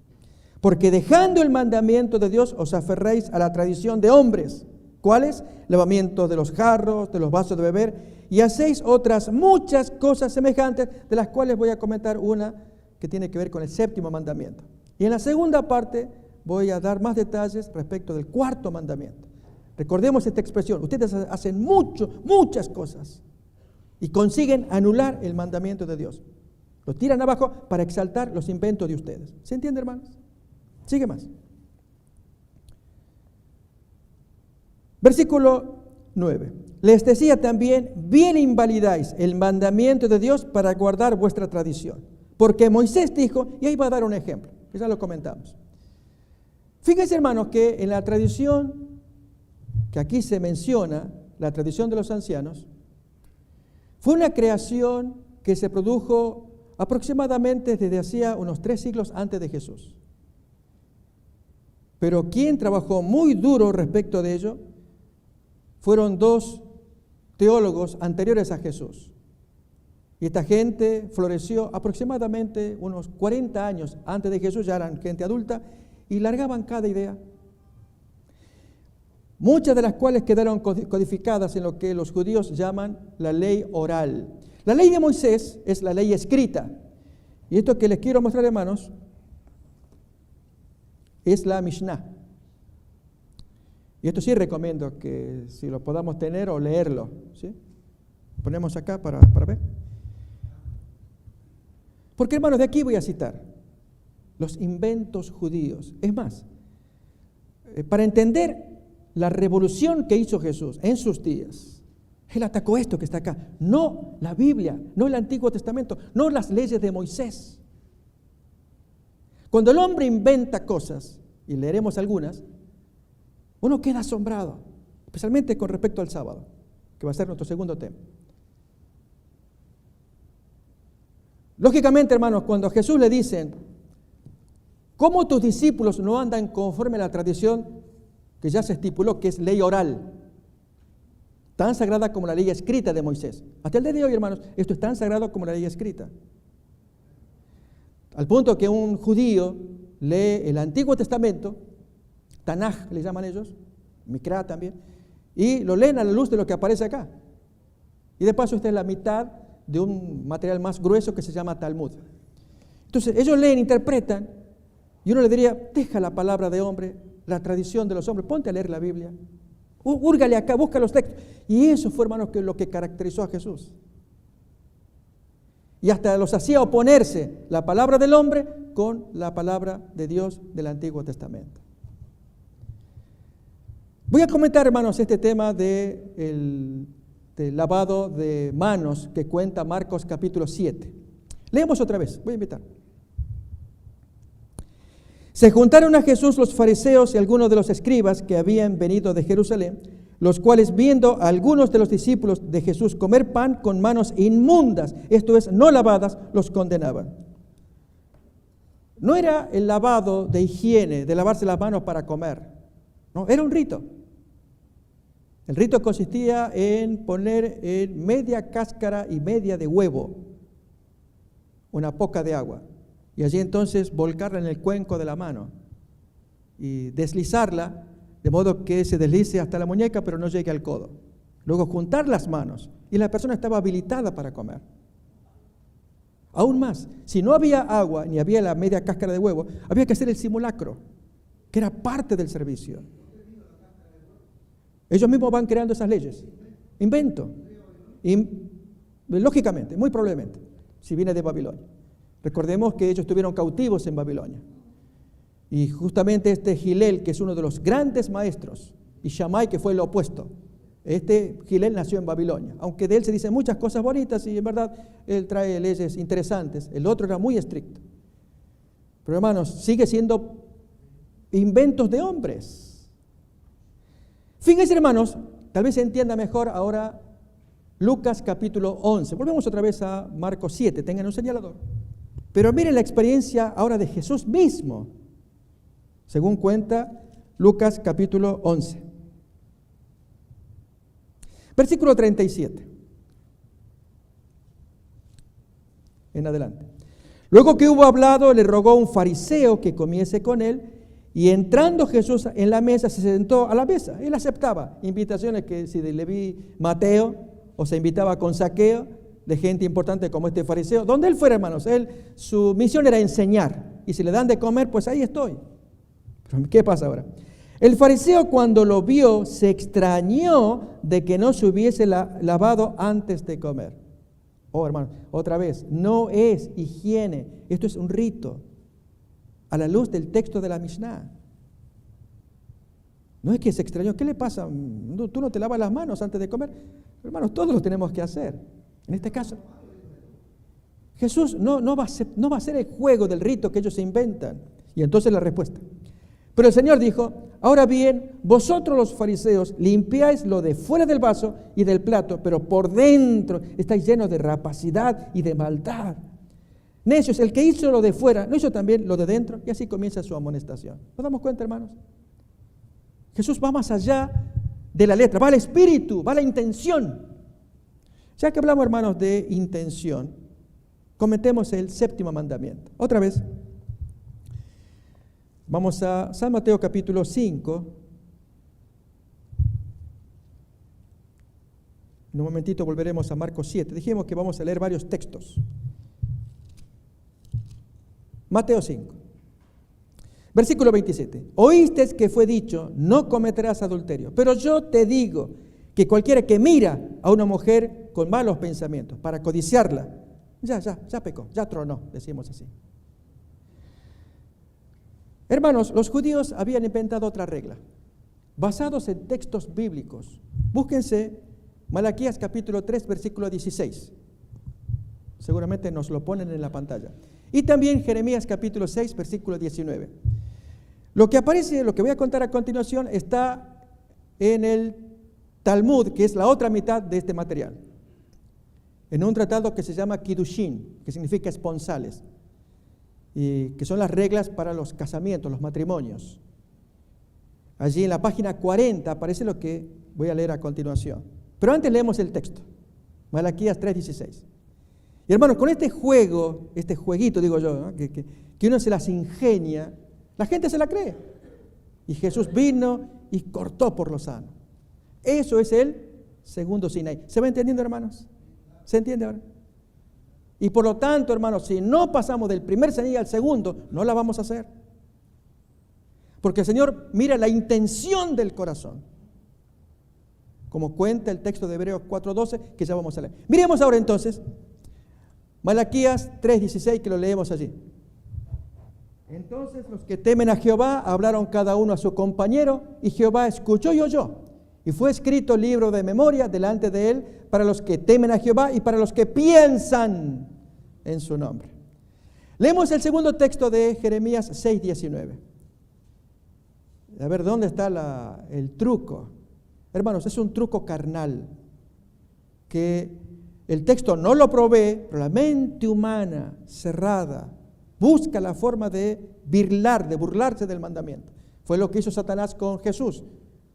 Porque dejando el mandamiento de Dios, os aferréis a la tradición de hombres. ¿Cuáles? Lavamiento de los jarros, de los vasos de beber, y hacéis otras muchas cosas semejantes, de las cuales voy a comentar una que tiene que ver con el séptimo mandamiento. Y en la segunda parte voy a dar más detalles respecto del cuarto mandamiento. Recordemos esta expresión, ustedes hacen muchas cosas y consiguen anular el mandamiento de Dios. Lo tiran abajo para exaltar los inventos de ustedes. ¿Se entiende, hermanos? Sigue más. Versículo 9. Les decía también, bien invalidáis el mandamiento de Dios para guardar vuestra tradición. Porque Moisés dijo, y ahí va a dar un ejemplo, que ya lo comentamos. Fíjense, hermanos, que en la tradición que aquí se menciona, la tradición de los ancianos, fue una creación que se produjo aproximadamente desde hacía unos 3 siglos antes de Jesús. Pero quien trabajó muy duro respecto de ello fueron 2 teólogos anteriores a Jesús. Y esta gente floreció aproximadamente unos 40 años antes de Jesús, ya eran gente adulta, y largaban cada idea. Muchas de las cuales quedaron codificadas en lo que los judíos llaman la ley oral. La ley de Moisés es la ley escrita. Y esto que les quiero mostrar, hermanos, es la Mishnah. Y esto sí recomiendo que si lo podamos tener o leerlo. ¿Sí? Ponemos acá para ver. Porque, hermanos, de aquí voy a citar los inventos judíos. Es más, para entender la revolución que hizo Jesús en sus días, él atacó esto que está acá, no la Biblia, no el Antiguo Testamento, no las leyes de Moisés. Cuando el hombre inventa cosas, y leeremos algunas, uno queda asombrado, especialmente con respecto al sábado, que va a ser nuestro segundo tema. Lógicamente, hermanos, cuando a Jesús le dicen, ¿cómo tus discípulos no andan conforme a la tradición que ya se estipuló, que es ley oral, tan sagrada como la ley escrita de Moisés? Hasta el día de hoy, hermanos, esto es tan sagrado como la ley escrita. Al punto que un judío lee el Antiguo Testamento, Tanaj le llaman ellos, Mikra también, y lo leen a la luz de lo que aparece acá. Y de paso esta es la mitad de un material más grueso que se llama Talmud. Entonces ellos leen, interpretan, y uno le diría, deja la palabra de hombre, la tradición de los hombres, ponte a leer la Biblia, húrgale acá, busca los textos. Y eso fue, hermanos, lo que caracterizó a Jesús. Y hasta los hacía oponerse la palabra del hombre con la palabra de Dios del Antiguo Testamento. Voy a comentar, hermanos, este tema del lavado de manos que cuenta Marcos capítulo 7. Leemos otra vez, voy a invitar. Se juntaron a Jesús los fariseos y algunos de los escribas que habían venido de Jerusalén, los cuales, viendo a algunos de los discípulos de Jesús comer pan con manos inmundas, esto es, no lavadas, los condenaban. No era el lavado de higiene, de lavarse las manos para comer, no, era un rito. El rito consistía en poner en media cáscara y media de huevo una poca de agua, y allí entonces volcarla en el cuenco de la mano y deslizarla de modo que se deslice hasta la muñeca pero no llegue al codo. Luego juntar las manos y la persona estaba habilitada para comer. Aún más, si no había agua ni había la media cáscara de huevo, había que hacer el simulacro, que era parte del servicio. Ellos mismos van creando esas leyes. Invento. Lógicamente, muy probablemente, si viene de Babilonia. Recordemos que ellos estuvieron cautivos en Babilonia. Y justamente este Gilel, que es uno de los grandes maestros, y Shammai, que fue lo opuesto. Este Gilel nació en Babilonia, aunque de él se dicen muchas cosas bonitas y en verdad él trae leyes interesantes. El otro era muy estricto. Pero hermanos, sigue siendo inventos de hombres. Fíjense, hermanos, tal vez se entienda mejor ahora Lucas capítulo 11. Volvemos otra vez a Marcos 7, tengan un señalador. Pero miren la experiencia ahora de Jesús mismo, según cuenta Lucas capítulo 11. Versículo 37. En adelante. Luego que hubo hablado, le rogó un fariseo que comiese con él, y entrando Jesús en la mesa, se sentó a la mesa. Él aceptaba invitaciones que si de Leví, Mateo, o se invitaba con Zaqueo, de gente importante como este fariseo. Donde él fuera, hermanos, su misión era enseñar. Y si le dan de comer, pues ahí estoy. Pero ¿qué pasa ahora? El fariseo, cuando lo vio, se extrañó de que no se hubiese lavado antes de comer. Oh, hermano, otra vez, no es higiene, esto es un rito, a la luz del texto de la Mishnah. No es que se extrañó, ¿qué le pasa? ¿Tú no te lavas las manos antes de comer? Hermanos, todos lo tenemos que hacer. En este caso, Jesús no va a hacer el juego del rito que ellos se inventan. Y entonces la respuesta. Pero el Señor dijo, ahora bien, vosotros los fariseos limpiáis lo de fuera del vaso y del plato, pero por dentro estáis llenos de rapacidad y de maldad. Necios, el que hizo lo de fuera, ¿no hizo también lo de dentro? Y así comienza su amonestación. ¿Nos damos cuenta, hermanos? Jesús va más allá de la letra, va al espíritu, va a la intención. Ya que hablamos, hermanos, de intención, cometemos el séptimo mandamiento. Otra vez. Vamos a San Mateo capítulo 5. En un momentito volveremos a Marcos 7. Dijimos que vamos a leer varios textos. Mateo 5. Versículo 27. Oísteis que fue dicho, no cometerás adulterio. Pero yo te digo que cualquiera que mira a una mujer con malos pensamientos para codiciarla, ya pecó, ya tronó, decimos así. Hermanos, los judíos habían inventado otra regla, basados en textos bíblicos. Búsquense Malaquías capítulo 3, versículo 16. Seguramente nos lo ponen en la pantalla. Y también Jeremías capítulo 6, versículo 19. Lo que aparece, lo que voy a contar a continuación, está en el Talmud, que es la otra mitad de este material. En un tratado que se llama Kiddushin, que significa esponsales, y que son las reglas para los casamientos, los matrimonios. Allí en la página 40 aparece lo que voy a leer a continuación. Pero antes leemos el texto, Malaquías 3:16. Y hermanos, con este jueguito, digo yo, ¿no? que uno se las ingenia, la gente se la cree. Y Jesús vino y cortó por lo sano. Eso es el segundo Sinaí. ¿Se va entendiendo, hermanos? ¿Se entiende ahora? Y por lo tanto, hermanos, si no pasamos del primer Sinaí al segundo, no la vamos a hacer. Porque el Señor mira la intención del corazón. Como cuenta el texto de Hebreos 4:12, que ya vamos a leer. Miremos ahora entonces Malaquías 3:16, que lo leemos allí. Entonces los que temen a Jehová hablaron cada uno a su compañero, y Jehová escuchó y oyó. Y fue escrito libro de memoria delante de él para los que temen a Jehová y para los que piensan en su nombre. Leemos el segundo texto de Jeremías 6:19. A ver, ¿dónde está el truco? Hermanos, es un truco carnal que el texto no lo provee, pero la mente humana cerrada busca la forma de burlarse del mandamiento. Fue lo que hizo Satanás con Jesús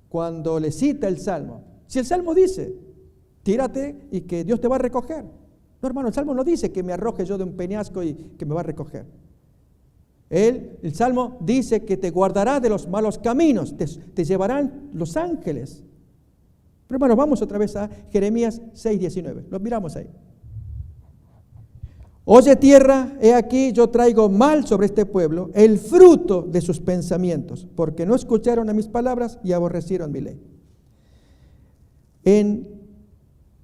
cuando le cita el Salmo. Si el Salmo dice, tírate y que Dios te va a recoger. No, hermano, el Salmo no dice que me arroje yo de un peñasco y que me va a recoger. El Salmo dice que te guardará de los malos caminos, te llevarán los ángeles. Pero hermano, vamos otra vez a Jeremías 6:19. Lo miramos ahí. Oye tierra, he aquí yo traigo mal sobre este pueblo, el fruto de sus pensamientos, porque no escucharon a mis palabras y aborrecieron mi ley. En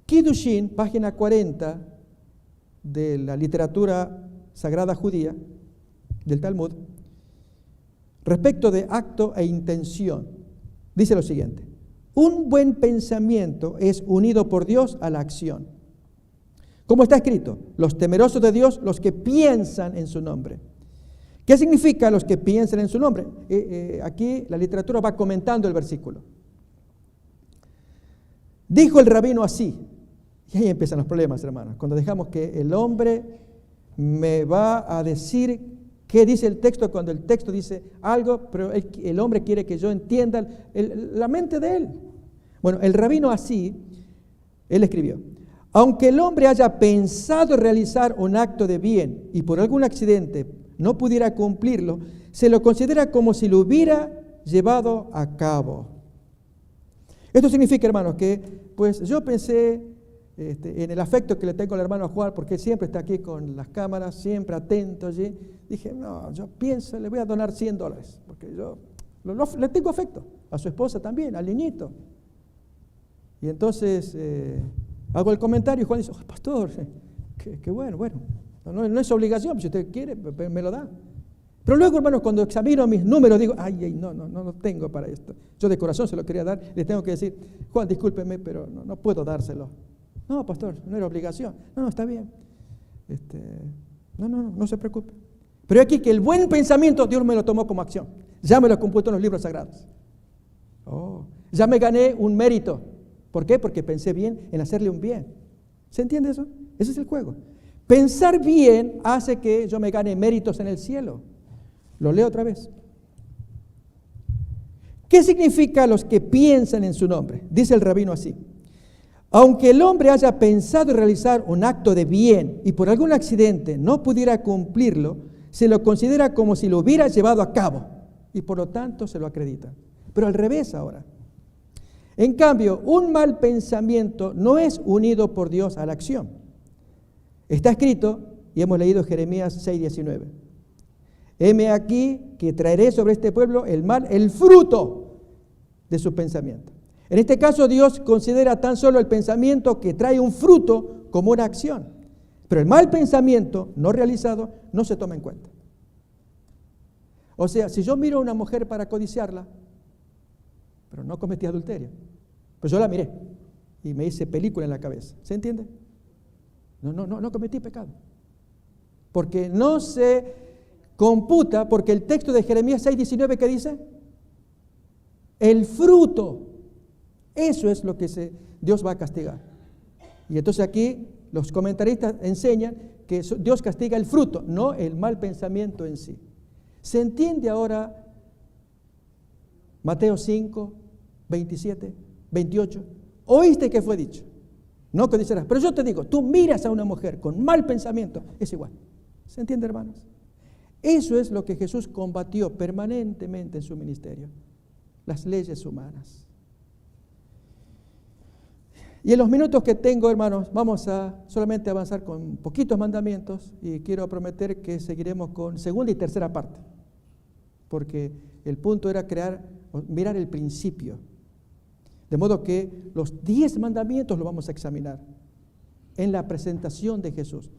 Kiddushin, página 40 de la literatura sagrada judía, del Talmud, respecto de acto e intención, dice lo siguiente: un buen pensamiento es unido por Dios a la acción. Como está escrito, los temerosos de Dios, los que piensan en su nombre. ¿Qué significa los que piensan en su nombre? Aquí la literatura va comentando el versículo. Dijo el rabino así, y ahí empiezan los problemas, hermanos, cuando dejamos que el hombre me va a decir qué dice el texto, cuando el texto dice algo, pero el hombre quiere que yo entienda la mente de él. Bueno, el rabino así, él escribió: aunque el hombre haya pensado realizar un acto de bien y por algún accidente no pudiera cumplirlo, se lo considera como si lo hubiera llevado a cabo. Esto significa, hermanos, que pues yo pensé en el afecto que le tengo al hermano Juan, porque él siempre está aquí con las cámaras, siempre atento allí. Dije, no, yo pienso, le voy a donar $100, porque yo le tengo afecto. A su esposa también, al niñito. Y entonces hago el comentario y Juan dice, pastor, qué bueno. No es obligación, si usted quiere, me lo da. Pero luego, hermanos, cuando examino mis números, digo, no tengo para esto. Yo de corazón se lo quería dar, le tengo que decir, Juan, discúlpeme, pero no puedo dárselo. No, pastor, no era obligación. No, está bien. No se preocupe. Pero aquí que el buen pensamiento, Dios me lo tomó como acción. Ya me lo compuso en los libros sagrados. Ya me gané un mérito. ¿Por qué? Porque pensé bien en hacerle un bien. ¿Se entiende eso? Ese es el juego. Pensar bien hace que yo me gane méritos en el cielo. Lo leo otra vez. ¿Qué significa los que piensan en su nombre? Dice el rabino así: aunque el hombre haya pensado realizar un acto de bien y por algún accidente no pudiera cumplirlo, se lo considera como si lo hubiera llevado a cabo y por lo tanto se lo acredita. Pero al revés ahora. En cambio, un mal pensamiento no es unido por Dios a la acción. Está escrito, y hemos leído Jeremías 6:19. Heme aquí que traeré sobre este pueblo el fruto de su pensamiento. En este caso, Dios considera tan solo el pensamiento que trae un fruto como una acción. Pero el mal pensamiento no realizado no se toma en cuenta. O sea, si yo miro a una mujer para codiciarla, pero no cometí adulterio, pues yo la miré y me hice película en la cabeza. ¿Se entiende? No cometí pecado. Porque no se computa, porque el texto de Jeremías 6:19, ¿qué dice? El fruto. Eso es lo que Dios va a castigar. Y entonces aquí los comentaristas enseñan que Dios castiga el fruto, no el mal pensamiento en sí. ¿Se entiende ahora Mateo 5, 27, 28? ¿Oíste que fue dicho? No codiciarás. Pero yo te digo, tú miras a una mujer con mal pensamiento, es igual. ¿Se entiende, hermanos? Eso es lo que Jesús combatió permanentemente en su ministerio. Las leyes humanas. Y en los minutos que tengo, hermanos, vamos a solamente avanzar con poquitos mandamientos y quiero prometer que seguiremos con segunda y tercera parte. Porque el punto era mirar el principio. De modo que los 10 mandamientos los vamos a examinar en la presentación de Jesús.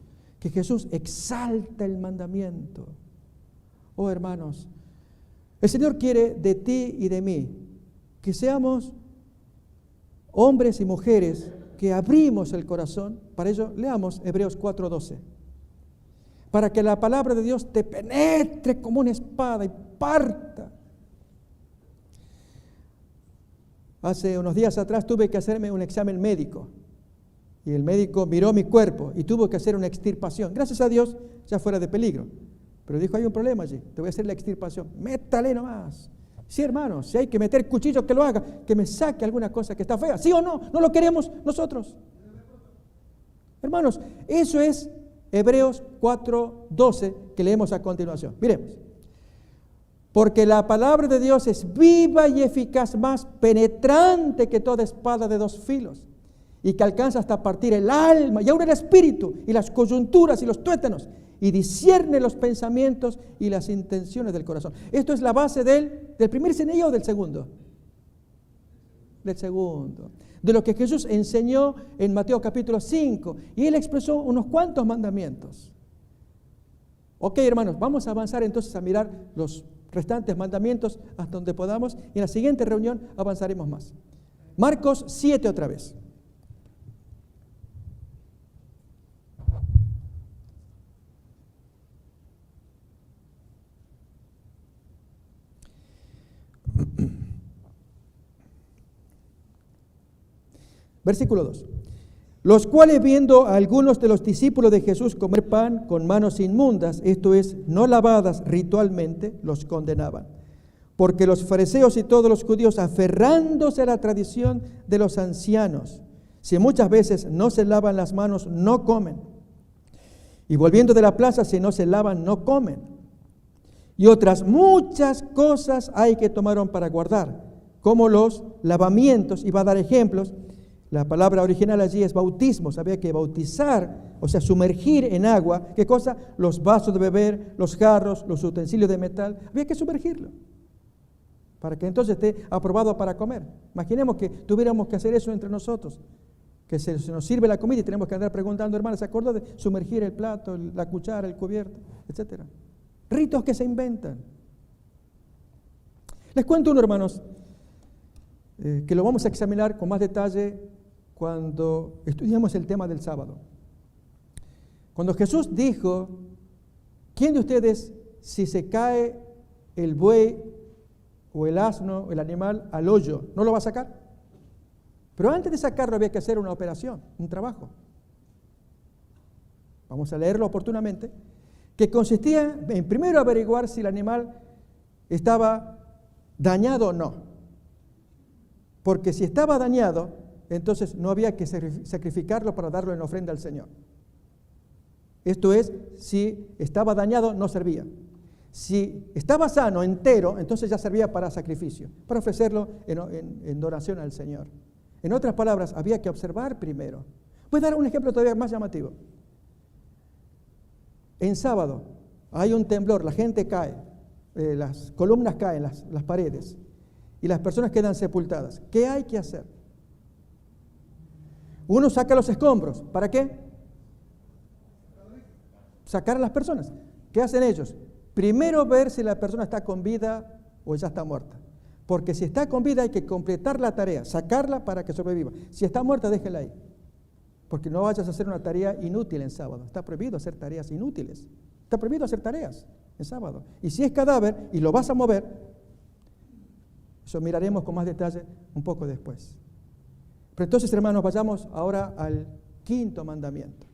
que Jesús exalta el mandamiento. Oh hermanos, el Señor quiere de ti y de mí que seamos hombres y mujeres que abrimos el corazón. Para ello, leamos Hebreos 4:12. Para que la palabra de Dios te penetre como una espada y parta. Hace unos días atrás tuve que hacerme un examen médico. Y el médico miró mi cuerpo y tuvo que hacer una extirpación. Gracias a Dios, ya fuera de peligro. Pero dijo, hay un problema allí, te voy a hacer la extirpación. Métale nomás. Sí, hermano, si hay que meter cuchillo, que lo haga, que me saque alguna cosa que está fea. ¿Sí o no? ¿No lo queremos nosotros? Hermanos, eso es Hebreos 4:12 que leemos a continuación. Miremos. Porque la palabra de Dios es viva y eficaz, más penetrante que toda espada de dos filos, y que alcanza hasta partir el alma y aún el espíritu y las coyunturas y los tuétanos, y discierne los pensamientos y las intenciones del corazón. Esto es la base del primer CNI o del segundo. Del segundo. De lo que Jesús enseñó en Mateo capítulo 5. Y Él expresó unos cuantos mandamientos. Ok, hermanos, vamos a avanzar entonces a mirar los restantes mandamientos hasta donde podamos. Y en la siguiente reunión avanzaremos más. Marcos 7 otra vez. Versículo 2. Los cuales, viendo a algunos de los discípulos de Jesús comer pan con manos inmundas, esto es, no lavadas ritualmente, los condenaban. Porque los fariseos y todos los judíos, aferrándose a la tradición de los ancianos, si muchas veces no se lavan las manos, no comen. Y volviendo de la plaza, si no se lavan, no comen. Y otras muchas cosas hay que tomaron para guardar, como los lavamientos, y va a dar ejemplos. La palabra original allí es bautismos, había que bautizar, o sea, sumergir en agua, ¿qué cosa? Los vasos de beber, los jarros, los utensilios de metal, había que sumergirlo, para que entonces esté aprobado para comer. Imaginemos que tuviéramos que hacer eso entre nosotros, que se nos sirve la comida y tenemos que andar preguntando, hermanos, ¿se acuerdan de sumergir el plato, la cuchara, el cubierto, etcétera? Ritos que se inventan. Les cuento uno, hermanos, que lo vamos a examinar con más detalle cuando estudiamos el tema del sábado. Cuando Jesús dijo, ¿quién de ustedes, si se cae el buey o el asno, el animal, al hoyo, no lo va a sacar? Pero antes de sacarlo había que hacer una operación, un trabajo. Vamos a leerlo oportunamente, que consistía en primero averiguar si el animal estaba dañado o no. Porque si estaba dañado, entonces no había que sacrificarlo para darlo en ofrenda al Señor. Esto es, si estaba dañado, no servía. Si estaba sano, entero, entonces ya servía para sacrificio, para ofrecerlo en donación al Señor. En otras palabras, había que observar primero. Voy a dar un ejemplo todavía más llamativo. En sábado hay un temblor, la gente cae, las columnas caen, las paredes, y las personas quedan sepultadas. ¿Qué hay que hacer? Uno saca los escombros. ¿Para qué? Sacar a las personas. ¿Qué hacen ellos? Primero ver si la persona está con vida o ya está muerta. Porque si está con vida hay que completar la tarea, sacarla para que sobreviva. Si está muerta, déjela ahí. Porque no vayas a hacer una tarea inútil en sábado. Está prohibido hacer tareas inútiles. Está prohibido hacer tareas en sábado. Y si es cadáver y lo vas a mover, eso miraremos con más detalle un poco después. Pero entonces, hermanos, vayamos ahora al quinto mandamiento.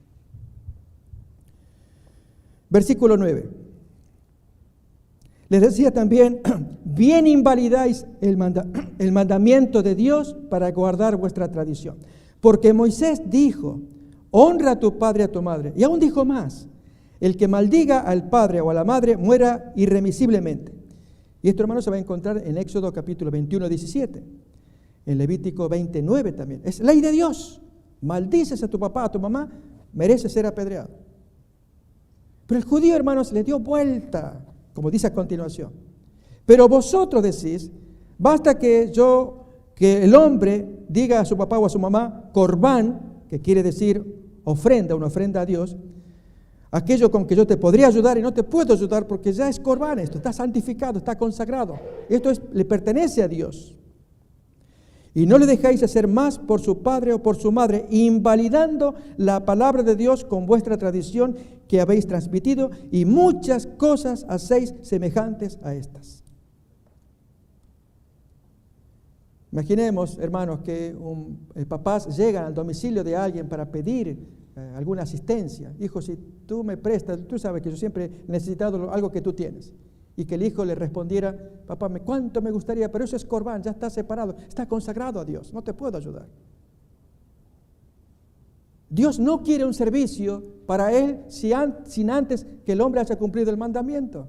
Versículo 9. Les decía también, bien invalidáis el mandamiento de Dios para guardar vuestra tradición. Porque Moisés dijo, honra a tu padre y a tu madre. Y aún dijo más, el que maldiga al padre o a la madre muera irremisiblemente. Y esto, hermanos, se va a encontrar en Éxodo capítulo 21, 17. En Levítico 29 también. Es ley de Dios. Maldices a tu papá, a tu mamá, mereces ser apedreado. Pero el judío, hermanos, le dio vuelta, como dice a continuación. Pero vosotros decís, basta que el hombre diga a su papá o a su mamá, corbán, que quiere decir ofrenda, una ofrenda a Dios, aquello con que yo te podría ayudar y no te puedo ayudar porque ya es corbán esto, está santificado, está consagrado. Esto le pertenece a Dios. Y no le dejéis hacer más por su padre o por su madre, invalidando la palabra de Dios con vuestra tradición que habéis transmitido, y muchas cosas hacéis semejantes a estas. Imaginemos, hermanos, que papás llegan al domicilio de alguien para pedir alguna asistencia. Hijo, si tú me prestas, tú sabes que yo siempre he necesitado algo que tú tienes. Y que el hijo le respondiera, papá, cuánto me gustaría, pero eso es corbán, ya está separado, está consagrado a Dios, no te puedo ayudar. Dios no quiere un servicio para Él sin antes que el hombre haya cumplido el mandamiento.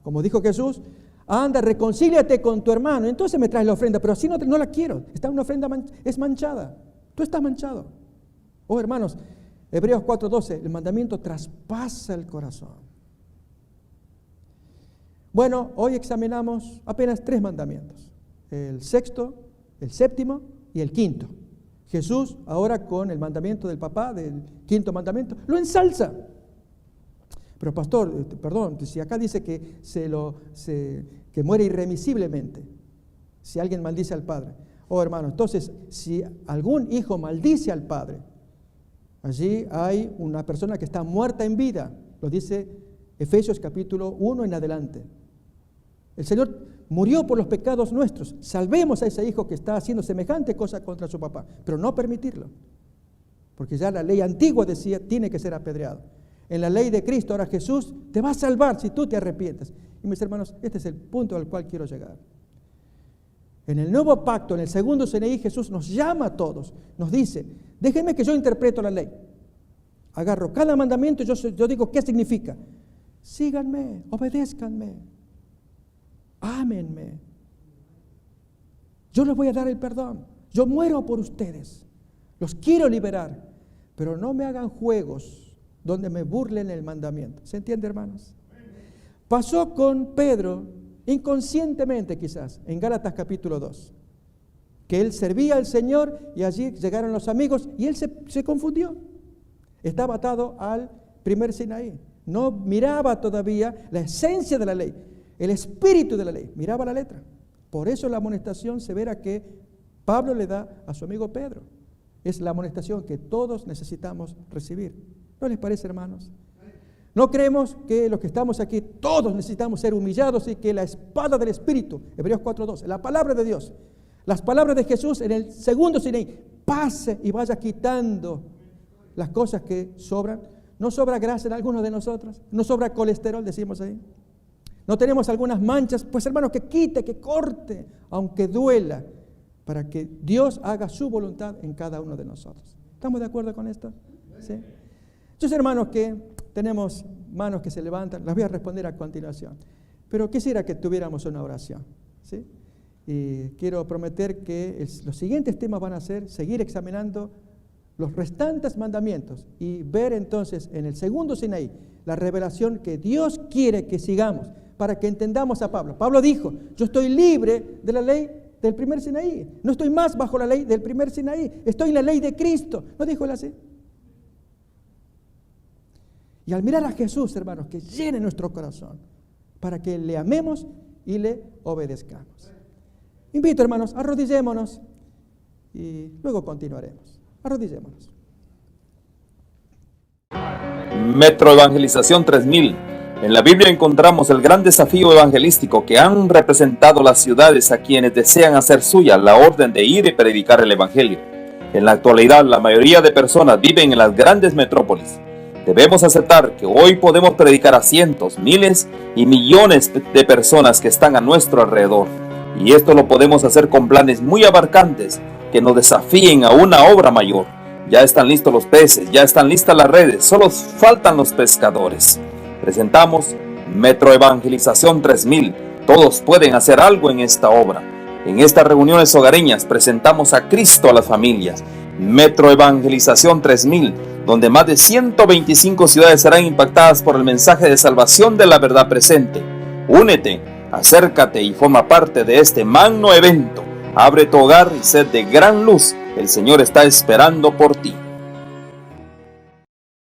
Como dijo Jesús, anda, reconcíliate con tu hermano, entonces me traes la ofrenda, pero así no la quiero, está una ofrenda es manchada, tú estás manchado. Oh, hermanos, Hebreos 4:12, el mandamiento traspasa el corazón. Bueno, hoy examinamos apenas 3 mandamientos, el sexto, el séptimo y el quinto. Jesús, ahora con el mandamiento del papá, del quinto mandamiento, lo ensalza. Pero pastor, perdón, si acá dice que que muere irremisiblemente, si alguien maldice al padre. Oh, hermano, entonces, si algún hijo maldice al padre, allí hay una persona que está muerta en vida, lo dice Efesios capítulo 1 en adelante. El Señor murió por los pecados nuestros. Salvemos a ese hijo que está haciendo semejante cosa contra su papá, pero no permitirlo. Porque ya la ley antigua decía, tiene que ser apedreado. En la ley de Cristo, ahora Jesús te va a salvar si tú te arrepientes. Y mis hermanos, este es el punto al cual quiero llegar. En el nuevo pacto, en el segundo Sinaí, Jesús nos llama a todos. Nos dice, déjenme que yo interpreto la ley. Agarro cada mandamiento y yo digo, ¿qué significa? Síganme, obedézcanme. Ámenme. Yo les voy a dar el perdón. Yo muero por ustedes. Los quiero liberar. Pero no me hagan juegos donde me burlen el mandamiento. ¿Se entiende, hermanos? Pasó con Pedro, inconscientemente quizás, en Gálatas capítulo 2. Que él servía al Señor y allí llegaron los amigos y él se confundió. Estaba atado al primer Sinaí. No miraba todavía la esencia de la ley. El espíritu de la ley, miraba la letra. Por eso la amonestación severa que Pablo le da a su amigo Pedro. Es la amonestación que todos necesitamos recibir. ¿No les parece, hermanos? ¿No creemos que los que estamos aquí, todos necesitamos ser humillados y que la espada del Espíritu, Hebreos 4:12, la palabra de Dios, las palabras de Jesús en el segundo Sinaí, pase y vaya quitando las cosas que sobran? ¿No sobra grasa en algunos de nosotros? ¿No sobra colesterol, decimos ahí? ¿No tenemos algunas manchas? Pues hermanos, que quite, que corte, aunque duela, para que Dios haga su voluntad en cada uno de nosotros. ¿Estamos de acuerdo con esto? ¿Sí? Entonces, hermanos, que tenemos manos que se levantan, las voy a responder a continuación. Pero quisiera que tuviéramos una oración. ¿Sí? Y quiero prometer que los siguientes temas van a ser seguir examinando los restantes mandamientos y ver entonces en el segundo Sinaí la revelación que Dios quiere que sigamos para que entendamos a Pablo. Pablo dijo, yo estoy libre de la ley del primer Sinaí, no estoy más bajo la ley del primer Sinaí, estoy en la ley de Cristo. ¿No dijo él así? Y al mirar a Jesús, hermanos, que llene nuestro corazón para que le amemos y le obedezcamos. Invito, hermanos, arrodillémonos y luego continuaremos. Arrodillémonos. Metro Evangelización 3000. En la Biblia encontramos el gran desafío evangelístico que han representado las ciudades a quienes desean hacer suya la orden de ir y predicar el Evangelio. En la actualidad, la mayoría de personas viven en las grandes metrópolis. Debemos aceptar que hoy podemos predicar a cientos, miles y millones de personas que están a nuestro alrededor. Y esto lo podemos hacer con planes muy abarcantes que nos desafíen a una obra mayor. Ya están listos los peces, ya están listas las redes, solo faltan los pescadores. Presentamos Metro Evangelización 3000. Todos pueden hacer algo en esta obra. En estas reuniones hogareñas presentamos a Cristo a las familias. Metro Evangelización 3000, donde más de 125 ciudades serán impactadas por el mensaje de salvación de la verdad presente. Únete, acércate y forma parte de este magno evento. Abre tu hogar y sed de gran luz. El Señor está esperando por ti.